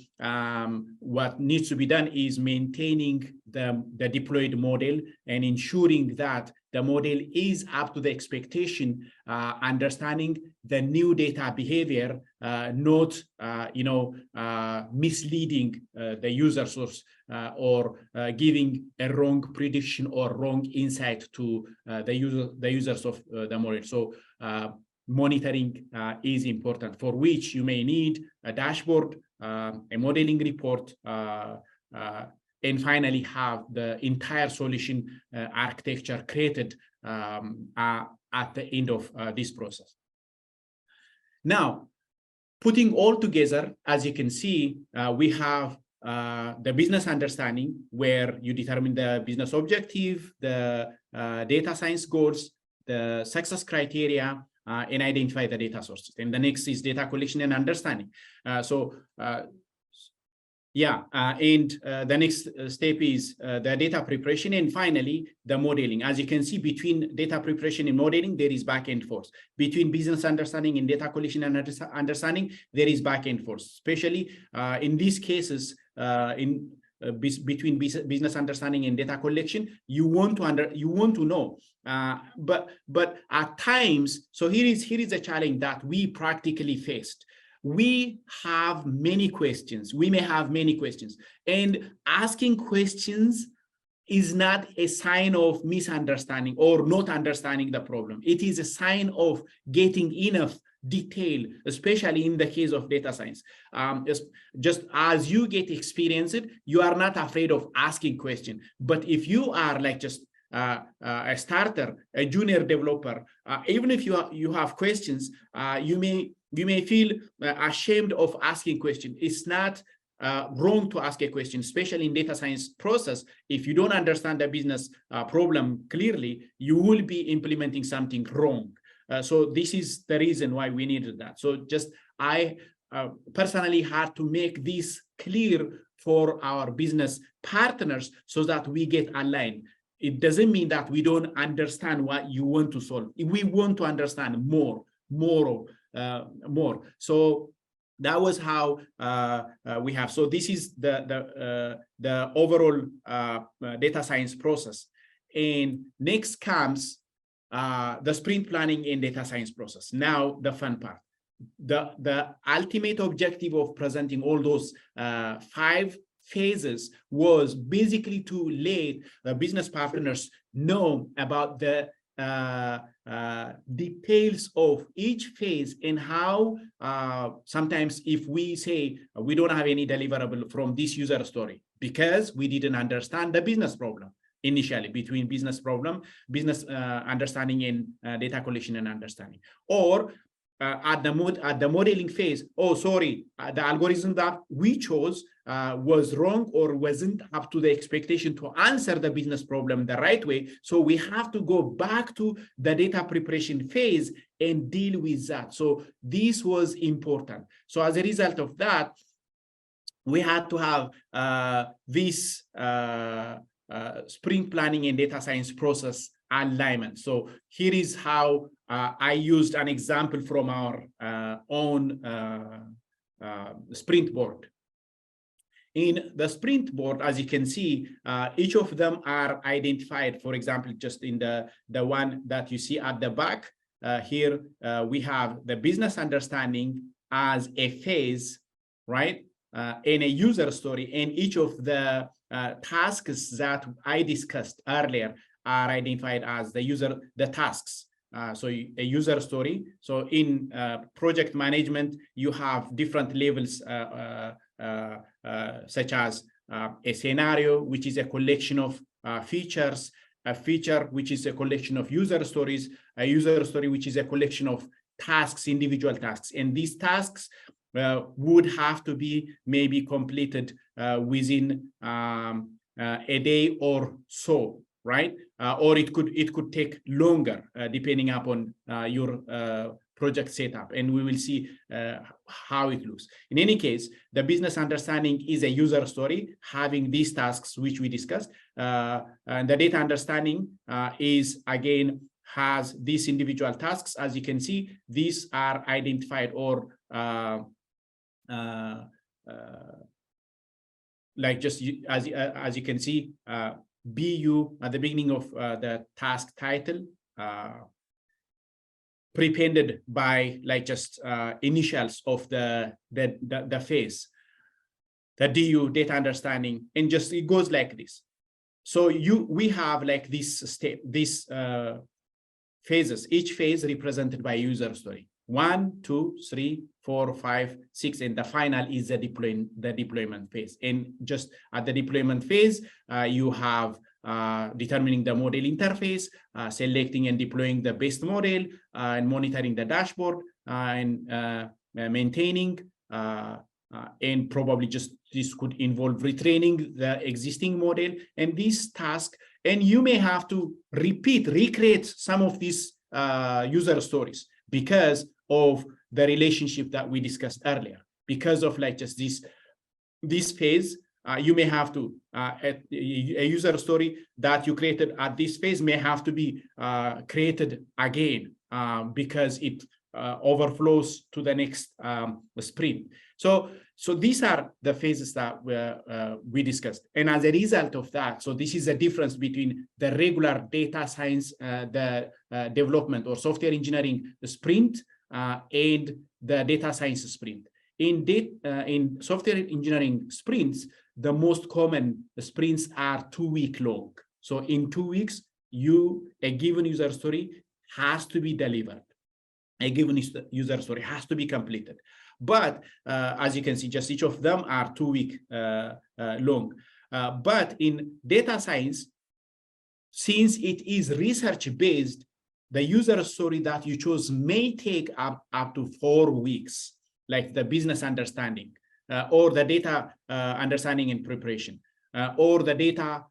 what needs to be done is maintaining the deployed model and ensuring that the model is up to the expectation, understanding the new data behavior, not misleading the user source or giving a wrong prediction or wrong insight to the users of the model. So monitoring is important, for which you may need a dashboard, a modeling report, and finally have the entire solution architecture created at the end of this process. Now, putting all together, as you can see, we have the business understanding, where you determine the business objective, the data science goals, the success criteria, and identify the data sources. And the next is data collection and understanding. The next step is the data preparation, and finally the modeling. As you can see, between data preparation and modeling, there is back and forth. Between business understanding and data collection and understanding, there is back and forth. Especially in these cases, between business understanding and data collection, you want to know. But at times, so here is a challenge that we practically faced. We have many questions. We may have many questions, and asking questions is not a sign of misunderstanding or not understanding the problem. It is a sign of getting enough detail, especially in the case of data science. Just as you get experienced, you are not afraid of asking questions. But if you are like just a starter, a junior developer, even if you have questions, you may feel ashamed of asking questions. It's not wrong to ask a question, especially in data science process. If you don't understand the business problem clearly, you will be implementing something wrong. So this is the reason why we needed that. So just I personally had to make this clear for our business partners so that we get aligned. It doesn't mean that we don't understand what you want to solve. We want to understand more. So that was how we have. So this is the overall data science process. And next comes the sprint planning and data science process. Now the fun part. The ultimate objective of presenting all those 5 phases was basically to let the business partners know about the details of each phase, and how sometimes if we say we don't have any deliverable from this user story because we didn't understand the business problem initially, between business understanding and data collection and understanding, or at the modeling phase, the algorithm that we chose was wrong or wasn't up to the expectation to answer the business problem the right way. So we have to go back to the data preparation phase and deal with that. So this was important. So as a result of that, we had to have this sprint planning and data science process alignment. So here is how I used an example from our own sprint board. In the sprint board, as you can see, each of them are identified. For example, just in the one that you see at the back, here we have the business understanding as a phase, right? And a user story, and each of the tasks that I discussed earlier are identified as the tasks. So a user story. So in project management, you have different levels, such as a scenario, which is a collection of features, a feature, which is a collection of user stories, a user story, which is a collection of tasks, individual tasks. And these tasks would have to be maybe completed within a day or so, right? Or it could take longer depending upon your project setup, and we will see how it looks. In any case, the business understanding is a user story having these tasks which we discussed, and the data understanding is again has these individual tasks. As you can see, these are identified or like just as you can see, BU at the beginning of the task title, prepended by like just initials of the phase, the DU, data understanding, and just it goes like this. So we have like this phases, each phase represented by user story. 1, 2, 3, 4, 5, 6, and the final is the deployment phase. And just at the deployment phase, you have determining the model interface, selecting and deploying the best model, and monitoring the dashboard, and maintaining, and probably just this could involve retraining the existing model and this task. And you may have to recreate some of these user stories because of the relationship that we discussed earlier. Because of like just this phase, you may have to, a user story that you created at this phase may have to be created again because it overflows to the next sprint. So these are the phases that we discussed. And as a result of that, so this is a difference between the regular data science, the development or software engineering sprint and the data science sprint. In software engineering sprints, the most common sprints are 2-week long. So in 2 weeks, a given user story has to be delivered. A given user story has to be completed. But as you can see, just each of them are 2-week long. But in data science, since it is research-based, the user story that you chose may take up to 4 weeks, like the business understanding, or the data understanding and preparation, or the data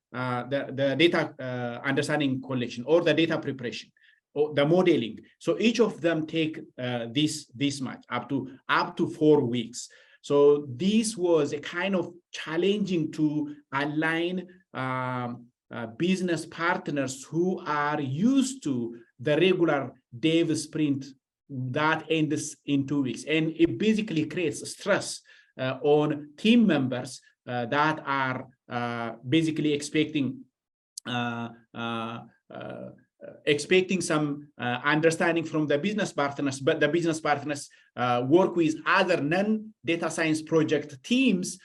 understanding collection, or the data preparation, or the modeling. So each of them take this much, up to 4 weeks. So this was a kind of challenging to align business partners who are used to the regular dev sprint that ends in 2 weeks. And it basically creates stress on team members that are basically expecting some understanding from the business partners, but the business partners work with other non-data science project teams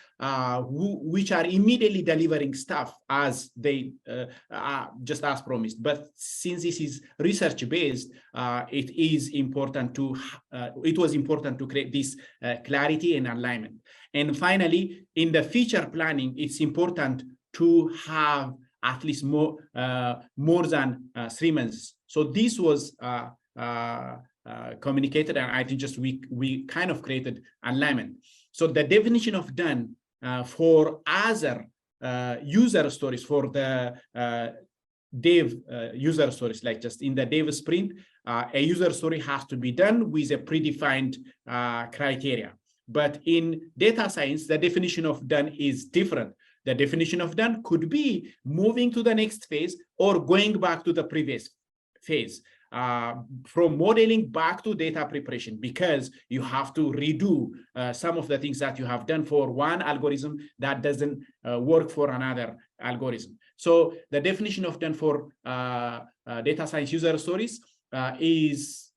which are immediately delivering stuff as they just as promised. But since this is research-based, it was important to create this clarity and alignment. And finally, in the feature planning, it's important to have at least more than 3 months. So this was communicated, and I think just we kind of created alignment. So the definition of done for other user stories, for the dev user stories, like just in the dev sprint, a user story has to be done with a predefined criteria. But in data science, the definition of done is different. The definition of done could be moving to the next phase or going back to the previous phase, from modeling back to data preparation, because you have to redo some of the things that you have done for one algorithm that doesn't work for another algorithm. So the definition of done for data science user stories is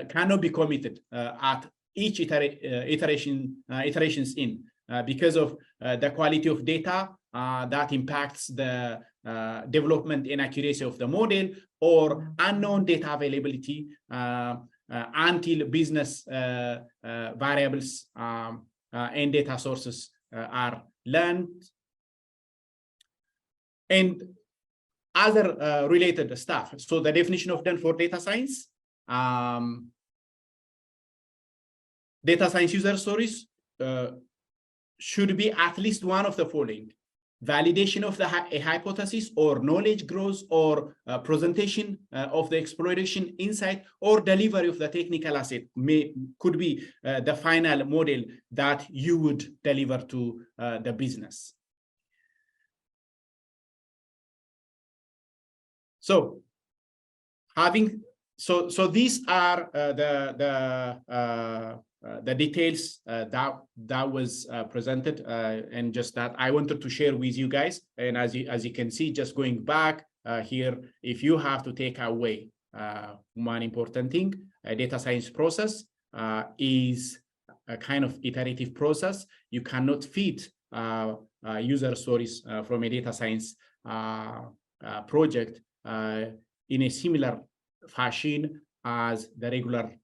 cannot be committed at each iterations in. Because of the quality of data that impacts the development and accuracy of the model, or unknown data availability until business variables and data sources are learned, and other related stuff. So the definition of done for data science data science user stories should be at least one of the following: validation of a hypothesis, or knowledge growth, or presentation of the exploration insight, or delivery of the technical asset could be the final model that you would deliver to the business. So these are the details that was presented, and just that I wanted to share with you guys. And as you can see, just going back here, if you have to take away one important thing, a data science process is a kind of iterative process. You cannot fit user stories from a data science project in a similar fashion as the regular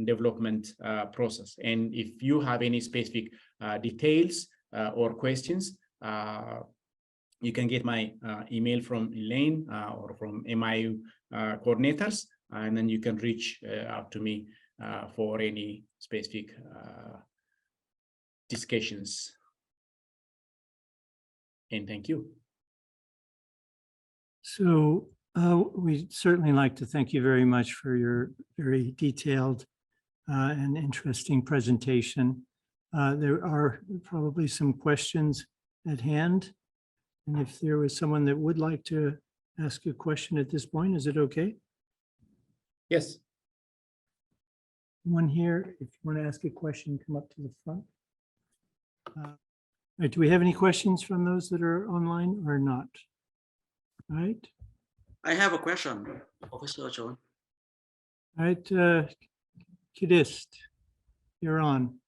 development process. And if you have any specific details or questions, you can get my email from Elaine or from MIU coordinators, and then you can reach out to me for any specific discussions. And thank you. So we'd certainly like to thank you very much for your very detailed and interesting presentation. There are probably some questions at hand. And if there was someone that would like to ask a question at this point, is it okay? Yes. One here, if you want to ask a question, come up to the front. Right, do we have any questions from those that are online or not? All right. I have a question, Professor John. All right, Kidist, you're on.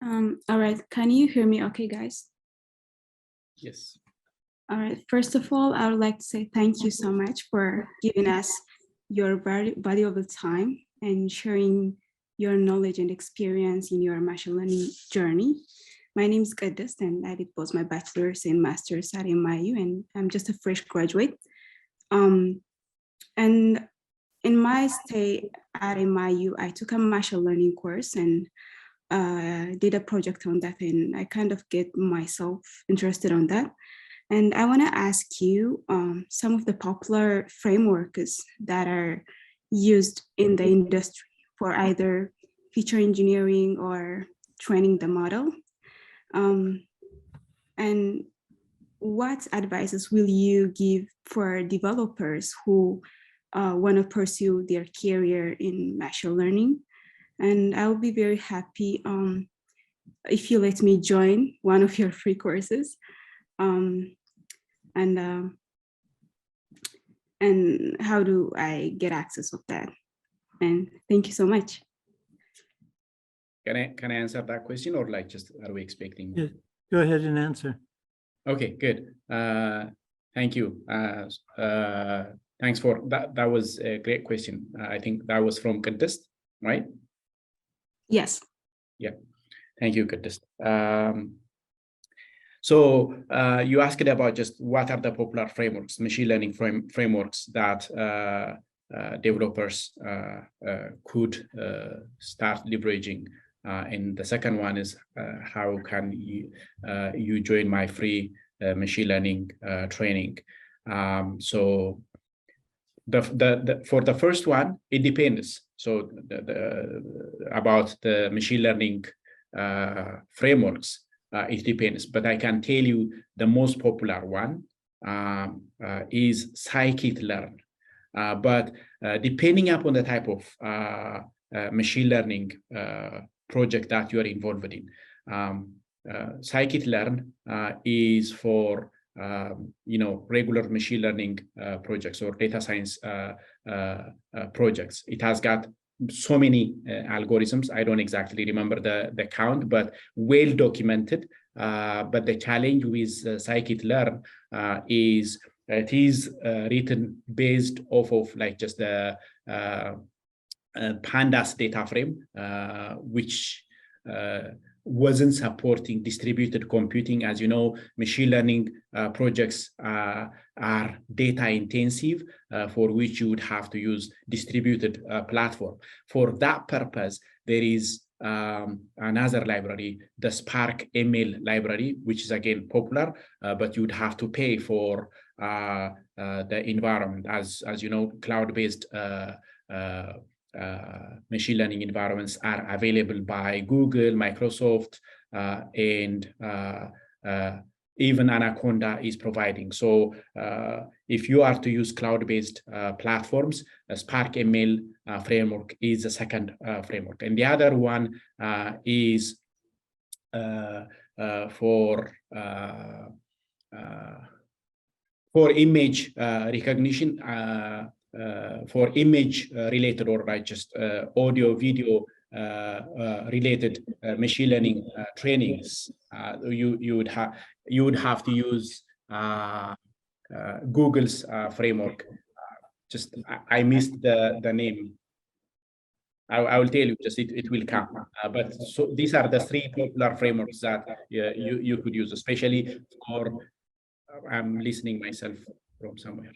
All right, can you hear me okay, guys? Yes. All right, first of all, I would like to say thank you so much for giving us your very valuable time and sharing your knowledge and experience in your machine learning journey. My name is Kidist, and I did both my bachelor's and master's at MIU, and I'm just a fresh graduate. And in my stay at MIU, I took a machine learning course and did a project on that, and I kind of get myself interested on that. And I want to ask you some of the popular frameworks that are used in the industry for either feature engineering or training the model. And what advices will you give for developers who want to pursue their career in machine learning? And I'll be very happy if you let me join one of your free courses. And how do I get access of that? And thank you so much. Can I answer that question, or like just are we expecting? Yeah, go ahead and answer. Okay, good. Thank you. Thanks for that. That was a great question. I think that was from Kidist, right? Yes. Yeah. Thank you, Kidist. So you asked about just what are the popular frameworks, machine learning frameworks that developers could start leveraging. And the second one is how can you join my free machine learning training? So for the first one, it depends. So about the machine learning frameworks, it depends. But I can tell you the most popular one is scikit-learn. But depending upon the type of machine learning project that you are involved in, scikit-learn is for regular machine learning projects or data science projects. It has got so many algorithms. I don't exactly remember the count, but well documented. But the challenge with scikit-learn is it is written based off of like just the pandas data frame, which wasn't supporting distributed computing. As you know, machine learning projects are data intensive, for which you would have to use distributed platform. For that purpose, there is another library, the Spark ML library, which is again popular, but you would have to pay for the environment. As you know, cloud-based machine learning environments are available by Google, Microsoft, and even Anaconda is providing. So if you are to use cloud-based platforms, Spark ML framework is the second framework. And the other one is for image recognition, for image related, or just audio, video related machine learning trainings. You would have to use Google's framework. Just I missed the name. I will tell you, just it will come. But so these are the three popular frameworks that you could use, especially for. I'm listening myself from somewhere.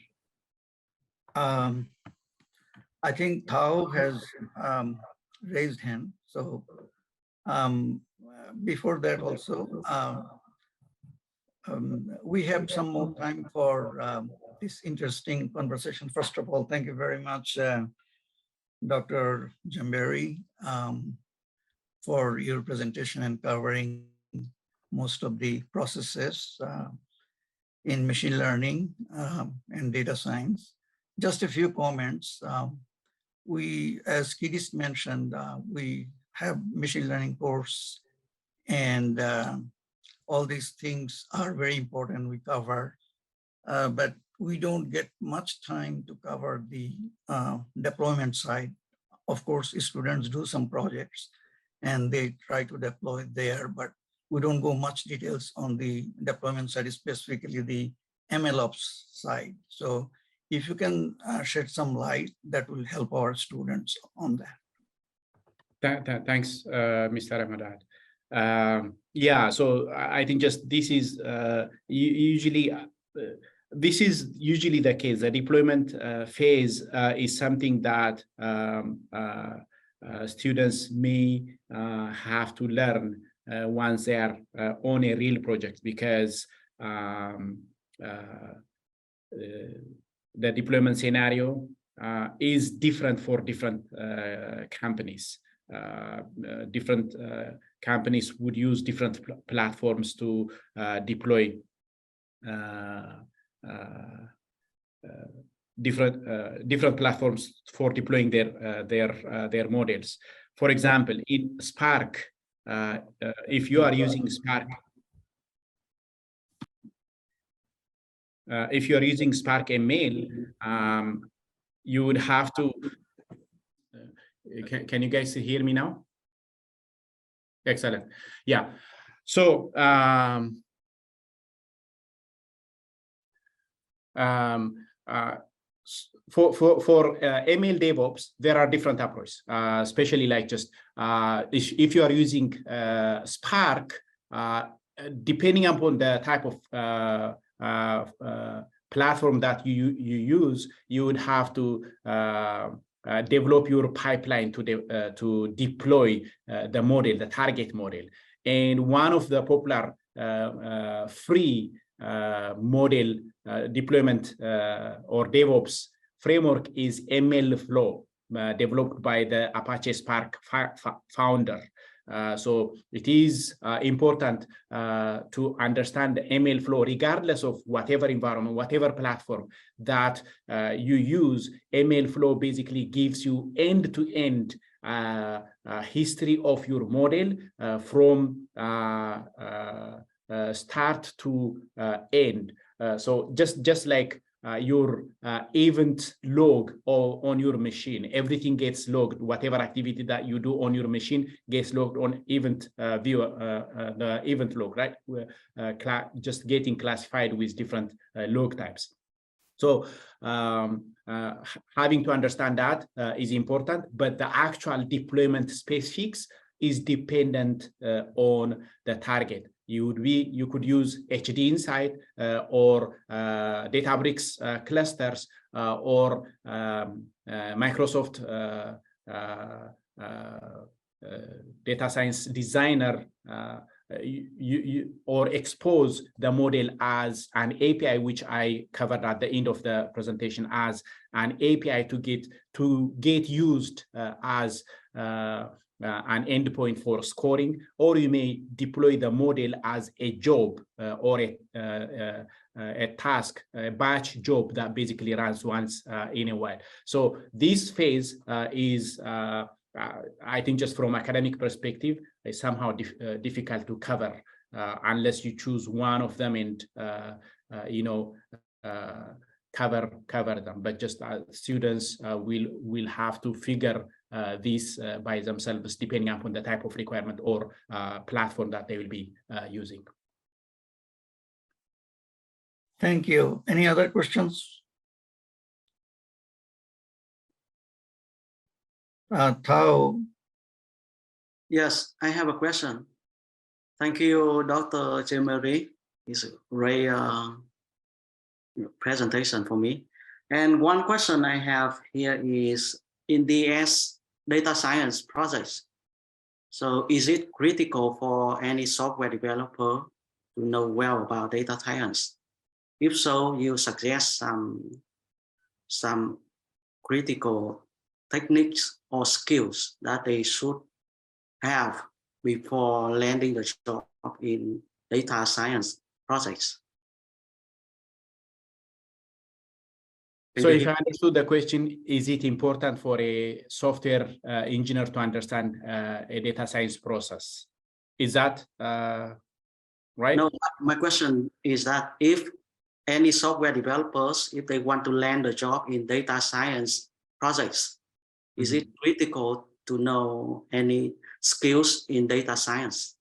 I think Tao has raised hand. So before that also, we have some more time for this interesting conversation. First of all, thank you very much, Dr. Jembere, for your presentation and covering most of the processes in machine learning and data science. Just a few comments. We, as Kidis mentioned, we have machine learning course, and all these things are very important we cover, but we don't get much time to cover the deployment side. Of course, students do some projects and they try to deploy there, but we don't go much details on the deployment side, specifically the MLOps side. So if you can shed some light, that will help our students on that. Thanks, Mr. Emdad. Yeah, so I think just this is usually the case. The deployment phase is something that students may have to learn once they are on a real project, because the deployment scenario is different for different companies. Different companies would use different platforms to deploy different platforms for deploying their models. For example, in Spark, if you are using Spark, ML, you would have to. Can you guys hear me now? Excellent. Yeah. So for ML DevOps, there are different approaches, especially like just if you are using Spark, depending upon the type of platform that you use, you would have to develop your pipeline to deploy the model, the target model. And one of the popular free model deployment or DevOps framework is MLflow, developed by the Apache Spark founder. So it is important to understand the MLflow, regardless of whatever environment, whatever platform that you use. MLflow basically gives you end-to-end history of your model from start to end. So just like your event log on your machine, everything gets logged. Whatever activity that you do on your machine gets logged on event viewer, the event log, right? Just getting classified with different log types. So having to understand that is important, but the actual deployment specifics is dependent on the target. You could use HD Insight or Databricks clusters or Microsoft Data Science Designer, or expose the model as an API, which I covered at the end of the presentation as an API to get used as an endpoint for scoring, or you may deploy the model as a job or a task, a batch job that basically runs once in a while. So this phase is, I think, just from academic perspective, is somehow difficult to cover unless you choose one of them and cover them. But just students will have to figure this by themselves, depending upon the type of requirement or platform that they will be using. Thank you. Any other questions? Tao. Yes, I have a question. Thank you, Dr. Jembere. It's a great presentation for me. And one question I have here is, in DS data science projects, so is it critical for any software developer to know well about data science? If so, you suggest some critical techniques or skills that they should have before landing the job in data science projects. So if I understood the question, is it important for a software engineer to understand a data science process? Is that right? No, my question is that if any software developers, if they want to land a job in data science projects, is it critical to know any skills in data science?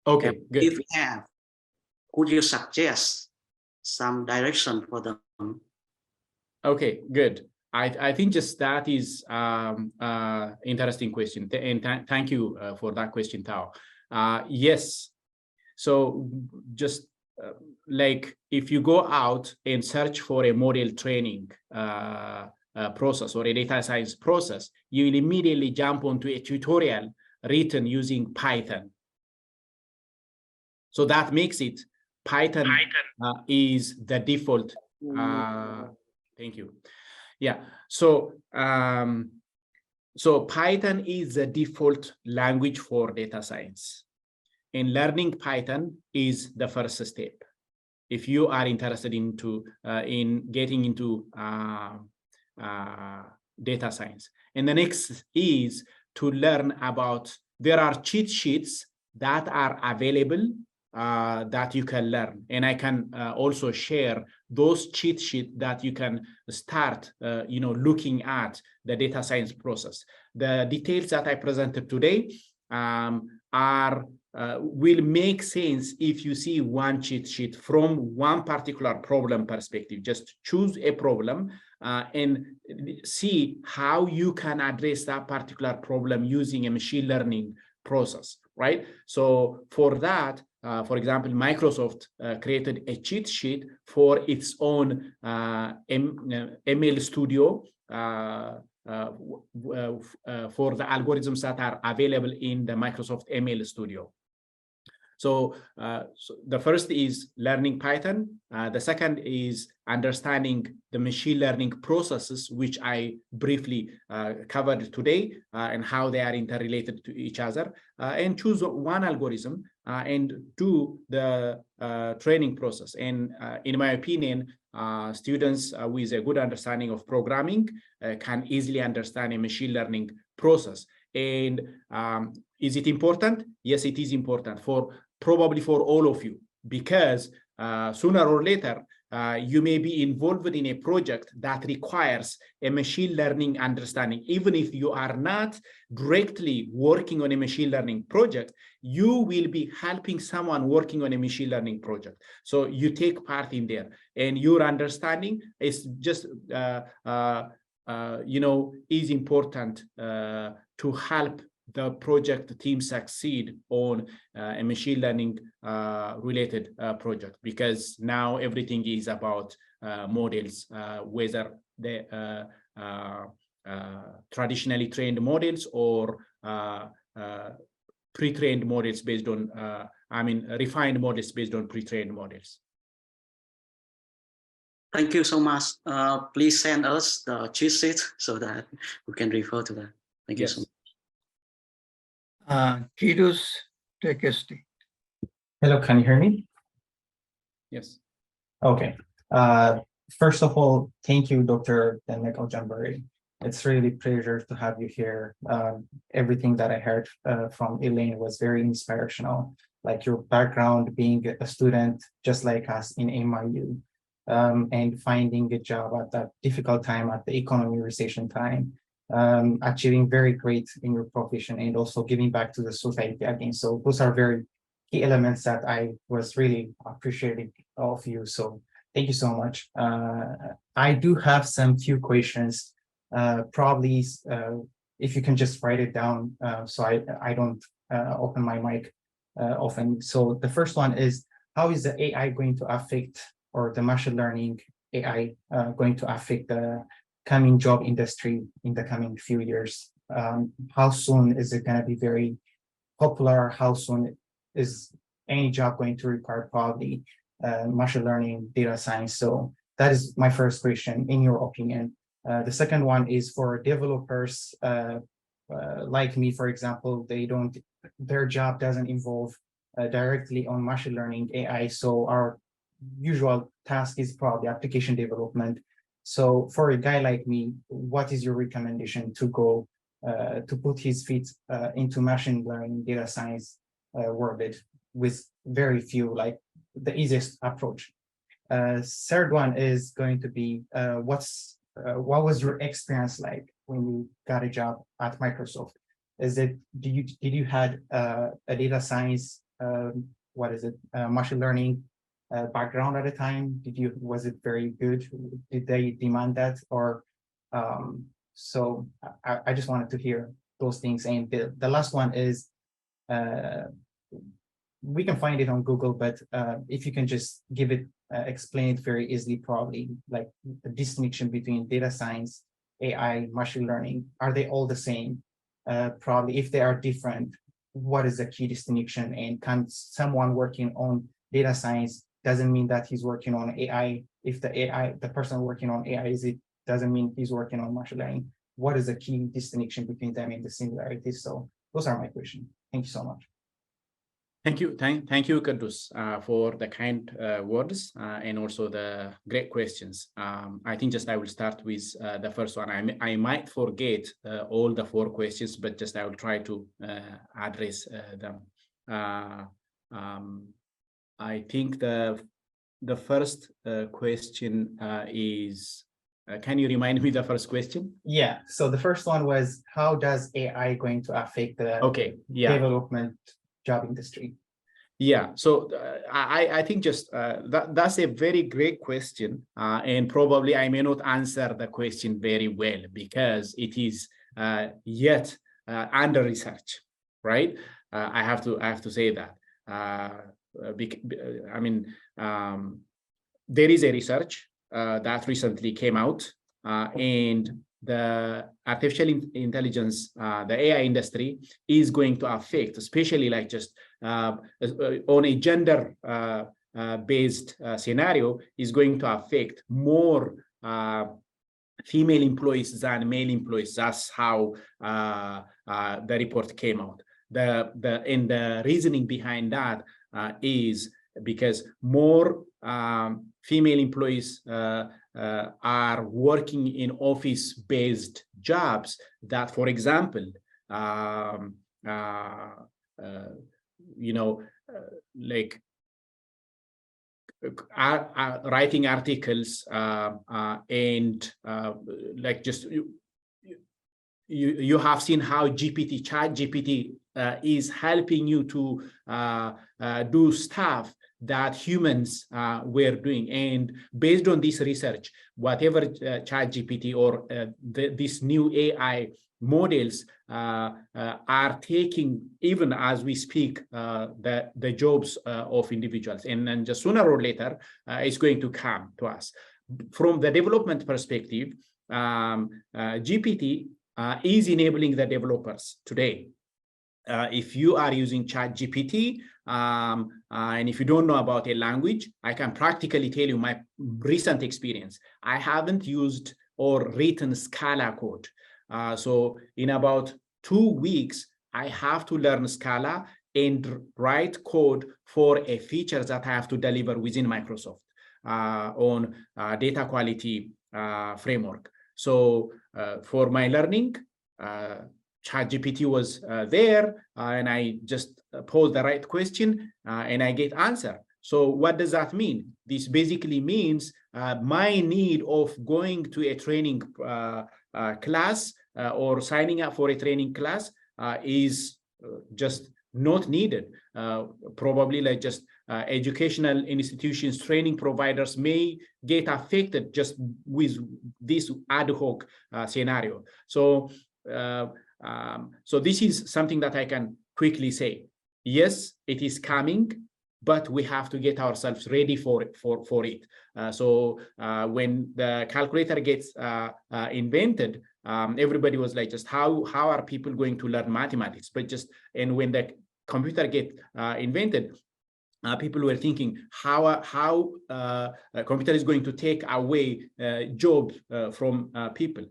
Okay, and good. If you have, could you suggest some direction for them? Okay, good. I think just that is interesting question, and thank you for that question, Tao. Yes, so just like if you go out and search for a model training process or a data science process, you will immediately jump onto a tutorial written using Python. So that makes it Python is the default. Thank you. Yeah. So so Python is the default language for data science, and learning Python is the first step if you are interested in getting into data science. And the next is to learn about, there are cheat sheets that are available that you can learn, and I can also share those cheat sheets that you can start looking at the data science process. The details that I presented today will make sense if you see one cheat sheet from one particular problem perspective. Just choose a problem and see how you can address that particular problem using a machine learning process, right? So for that, for example, Microsoft created a cheat sheet for its own ML Studio for the algorithms that are available in the Microsoft ML Studio. So, the first is learning Python. The second is understanding the machine learning processes, which I briefly covered today, and how they are interrelated to each other, and choose one algorithm and do the training process. And in my opinion, students with a good understanding of programming can easily understand a machine learning process. And is it important? Yes, it is important probably for all of you, because sooner or later, you may be involved in a project that requires a machine learning understanding. Even if you are not directly working on a machine learning project, you will be helping someone working on a machine learning project. So you take part in there, and your understanding is just, is important to help the project team succeed on a machine learning related project, because now everything is about models, whether they traditionally trained models or pre-trained models based on, refined models based on pre-trained models. Thank you so much. Please send us the cheat sheet so that we can refer to that. Thank you so much. Kidus, take a seat. Hello, can you hear me? Yes. Okay. First of all, thank you, Dr. Denekew Jembere. It's really a pleasure to have you here. Everything that I heard from Elaine was very inspirational, like your background being a student just like us in MIU, and finding a job at that difficult time, at the economy recession time, achieving very great in your profession, and also giving back to the society again. So those are very key elements that I was really appreciating of you. So thank you so much. I do have some few questions. Probably if you can just write it down so I don't open my mic often. So the first one is, how is the AI going to affect, or the machine learning AI going to affect the coming job industry in the coming few years? How soon is it going to be very popular? How soon is any job going to require probably machine learning, data science? So that is my first question, in your opinion. The second one is for developers like me, for example, their job doesn't involve directly on machine learning AI. So our usual task is probably application development. So for a guy like me, what is your recommendation to go to put his feet into machine learning, data science world with very few, like the easiest approach? Third one is going to be what was your experience like when you got a job at Microsoft? Did you had a data science machine learning background at the time? Was it very good? Did they demand that? Or so I just wanted to hear those things. And the last one is, we can find it on Google, but if you can just give it, explain it very easily, probably, like the distinction between data science, AI, machine learning. Are they all the same? Probably if they are different, what is the key distinction? And can someone working on data science doesn't mean that he's working on AI? If the person working on AI doesn't mean he's working on machine learning. What is the key distinction between them and the similarities? So those are my questions. Thank you so much. Thank you, Kidus, for the kind words and also the great questions. I think I will start with the first one. I might forget all the 4 questions, but I will try to address them. I think the first question is, can you remind me the first question? Yeah, so the first one was, how does AI going to affect the development job industry? Yeah, so I think that's a very great question, and probably I may not answer the question very well because it is yet under research, right? I have to say that. There is a research that recently came out, and the artificial intelligence, the AI industry is going to affect, especially like on a gender based scenario, is going to affect more female employees than male employees. That's how the report came out. The reasoning behind that is because more female employees are working in office-based jobs that, for example, like writing articles and you have seen how ChatGPT is helping you to do stuff that humans were doing. And based on this research, whatever ChatGPT or this new AI models are taking, even as we speak, the jobs of individuals, and then just sooner or later it's going to come to us. From the development perspective, GPT is enabling the developers today. If you are using ChatGPT, and if you don't know about a language, I can practically tell you my recent experience. I haven't used or written Scala code. So in about 2 weeks, I have to learn Scala and write code for a feature that I have to deliver within Microsoft on data quality framework. So for my learning, ChatGPT was there, and I just pose the right question and I get answer. So what does that mean? This basically means my need of going to a training class or signing up for a training class is just not needed. Probably like just educational institutions, training providers may get affected just with this ad hoc scenario. So so this is something that I can quickly say. Yes, it is coming, but we have to get ourselves ready for it. So when the calculator gets invented, everybody was like, just how are people going to learn mathematics? But just, and when the computer get invented, people were thinking how a computer is going to take away jobs from people.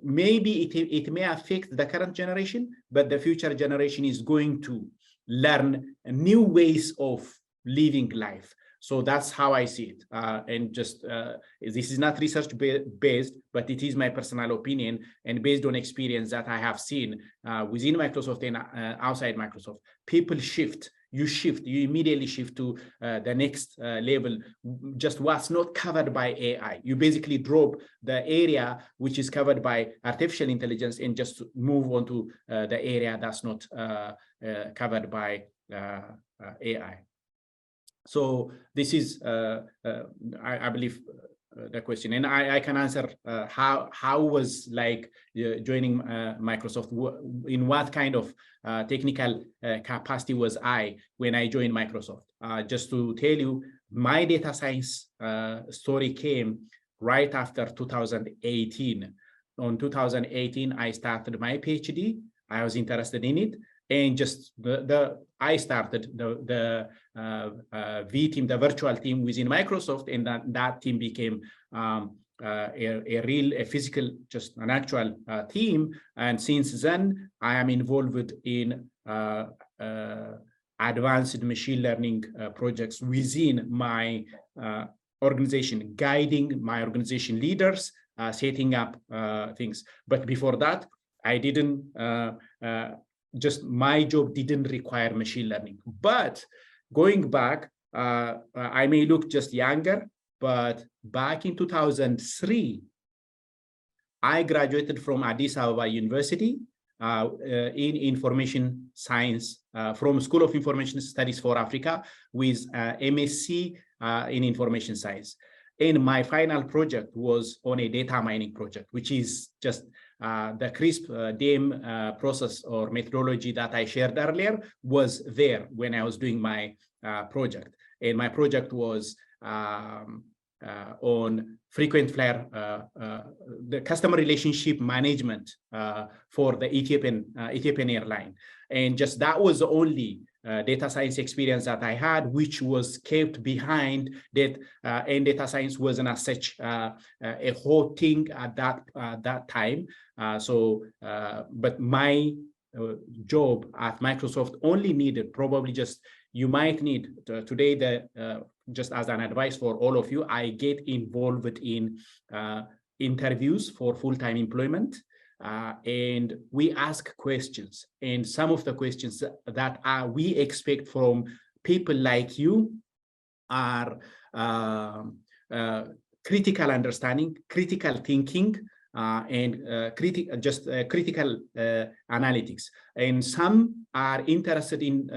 Maybe it may affect the current generation, but the future generation is going to learn new ways of living life. So that's how I see it. And just this is not research based, but it is my personal opinion and based on experience that I have seen within Microsoft and outside Microsoft. People shift. You immediately shift to the next level, just what's not covered by AI. You basically drop the area which is covered by artificial intelligence and just move on to the area that's not covered by AI. So this is, I believe, the question, and I can answer how was like joining Microsoft, in what kind of technical capacity was I when I joined Microsoft. Just to tell you, my data science story came right after 2018. On 2018, I started my PhD. I was interested in it, and just I started the V team, the virtual team within Microsoft, and that team became a physical, just an actual team. And since then, I am involved in advanced machine learning projects within my organization, guiding my organization leaders, setting up things. But before that, I didn't. Just my job didn't require machine learning. But going back, I may look just younger, but back in 2003, I graduated from Addis Ababa University in information science, from School of Information Studies for Africa, with MSc in information science. And my final project was on a data mining project, which is just the CRISP DAME process or methodology that I shared earlier was there when I was doing my project. And my project was on frequent flyer, the customer relationship management for the Ethiopian airline. And just that was the only data science experience that I had, which was kept behind that, and data science wasn't as such a hot thing at that time. But my job at Microsoft only needed probably just, you might need today, just as an advice for all of you, I get involved in interviews for full-time employment. And we ask questions, and some of the questions that we expect from people like you are critical understanding, critical thinking, and critical analytics. And some are interested in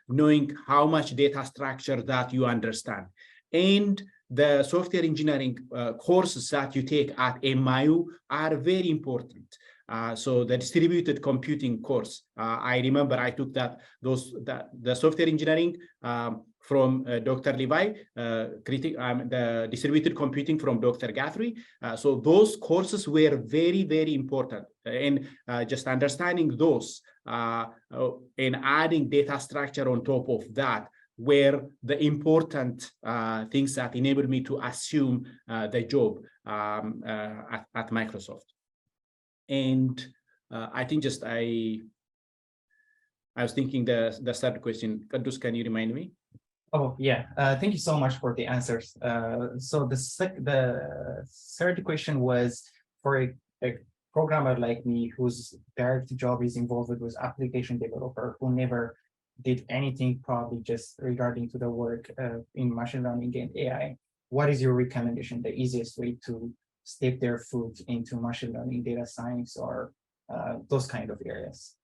knowing how much data structure that you understand. And the software engineering courses that you take at MIU are very important. So the distributed computing course, I remember I took the software engineering from Dr. Levi, the distributed computing from Dr. Guthrie. So those courses were very, very important. And just understanding those and adding data structure on top of that were the important things that enabled me to assume the job at Microsoft. And I think just I was thinking the third question. Kadus, can you remind me? Oh, yeah. Thank you so much for the answers. So the third question was for a programmer like me whose direct job is involved with application developer who never did anything probably just regarding to the work in machine learning and AI. What is your recommendation, the easiest way to step their foot into machine learning, data science, or those kind of areas?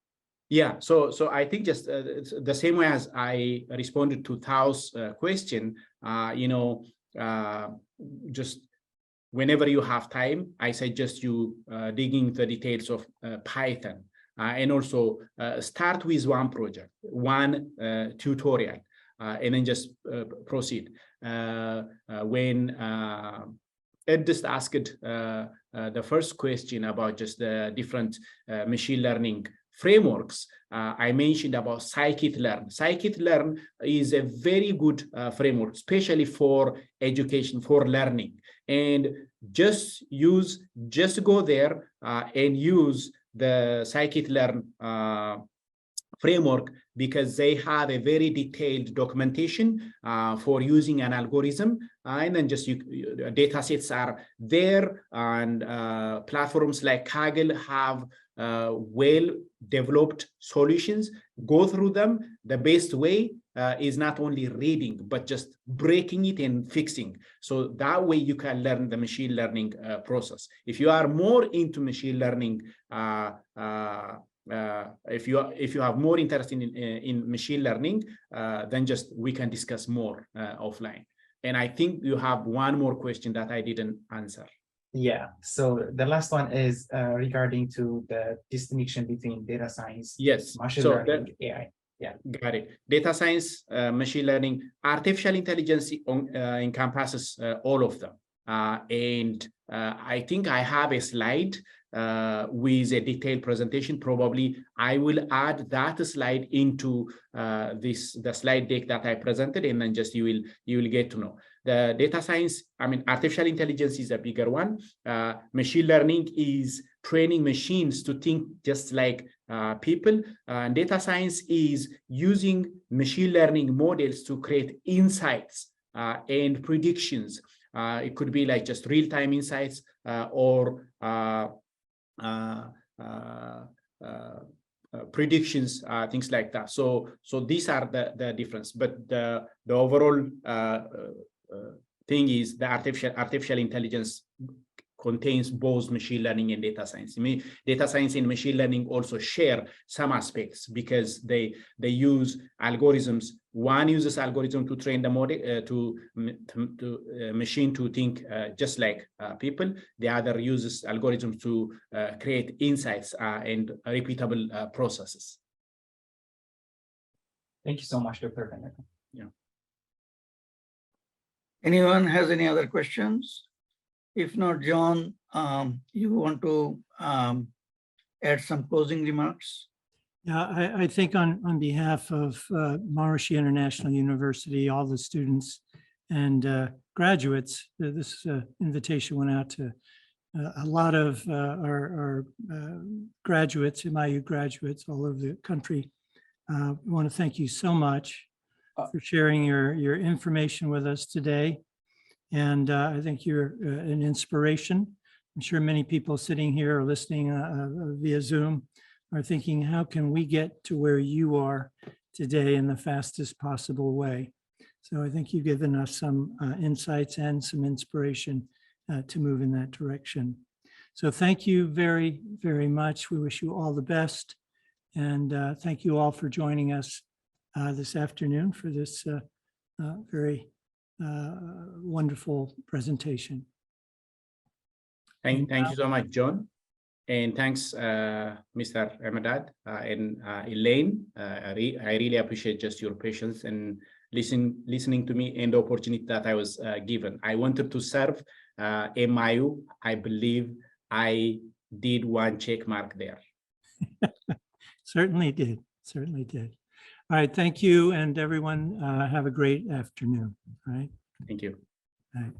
Yeah, so I think just the same way as I responded to Tao's question, just whenever you have time, I suggest you digging the details of Python and also start with one project, one tutorial, and then just proceed. When Ed just asked the first question about just the different machine learning frameworks, I mentioned about scikit-learn. Scikit-learn is a very good framework, especially for education, for learning. And just go there and use the scikit-learn framework, because they have a very detailed documentation for using an algorithm, and then just data sets are there, and platforms like Kaggle have well-developed solutions. Go through them. The best way is not only reading, but just breaking it and fixing. So that way you can learn the machine learning process. If you are more into machine learning, if you have more interest in machine learning, then just we can discuss more offline. And I think you have one more question that I didn't answer. Yeah, so the last one is regarding to the distinction between data science, yes, machine learning, AI. Yeah, got it. Data science, machine learning, artificial intelligence encompasses all of them. And I think I have a slide with a detailed presentation. Probably I will add that slide into the slide deck that I presented, and then just you will get to know. The data science, artificial intelligence is a bigger one. Machine learning is training machines to think just like people. Data science is using machine learning models to create insights and predictions. It could be like just real-time insights or predictions, things like that. So these are the difference. But the overall thing is the artificial intelligence contains both machine learning and data science. Data science and machine learning also share some aspects because they use algorithms. One uses algorithm to train the model to machine to think just like people. The other uses algorithms to create insights and repeatable processes. Thank you so much, Dr. Denekew. Yeah. Anyone has any other questions? If not, John, you want to add some closing remarks? Yeah, I think on behalf of Maharishi International University, all the students and graduates, this invitation went out to a lot of our graduates, MIU graduates all over the country. I want to thank you so much for sharing your information with us today. And I think you're an inspiration. I'm sure many people sitting here or listening via Zoom are thinking, how can we get to where you are today in the fastest possible way? So I think you've given us some insights and some inspiration to move in that direction. So thank you very, very much. We wish you all the best. And thank you all for joining us this afternoon for this very wonderful presentation. Thank you so much, John. And thanks, Mr. Emdad and Elaine. I really appreciate just your patience and listening to me and the opportunity that I was given. I wanted to serve MIU. I believe I did one check mark there. Certainly did. Certainly did. All right. Thank you. And everyone have a great afternoon. All right. Thank you. All right.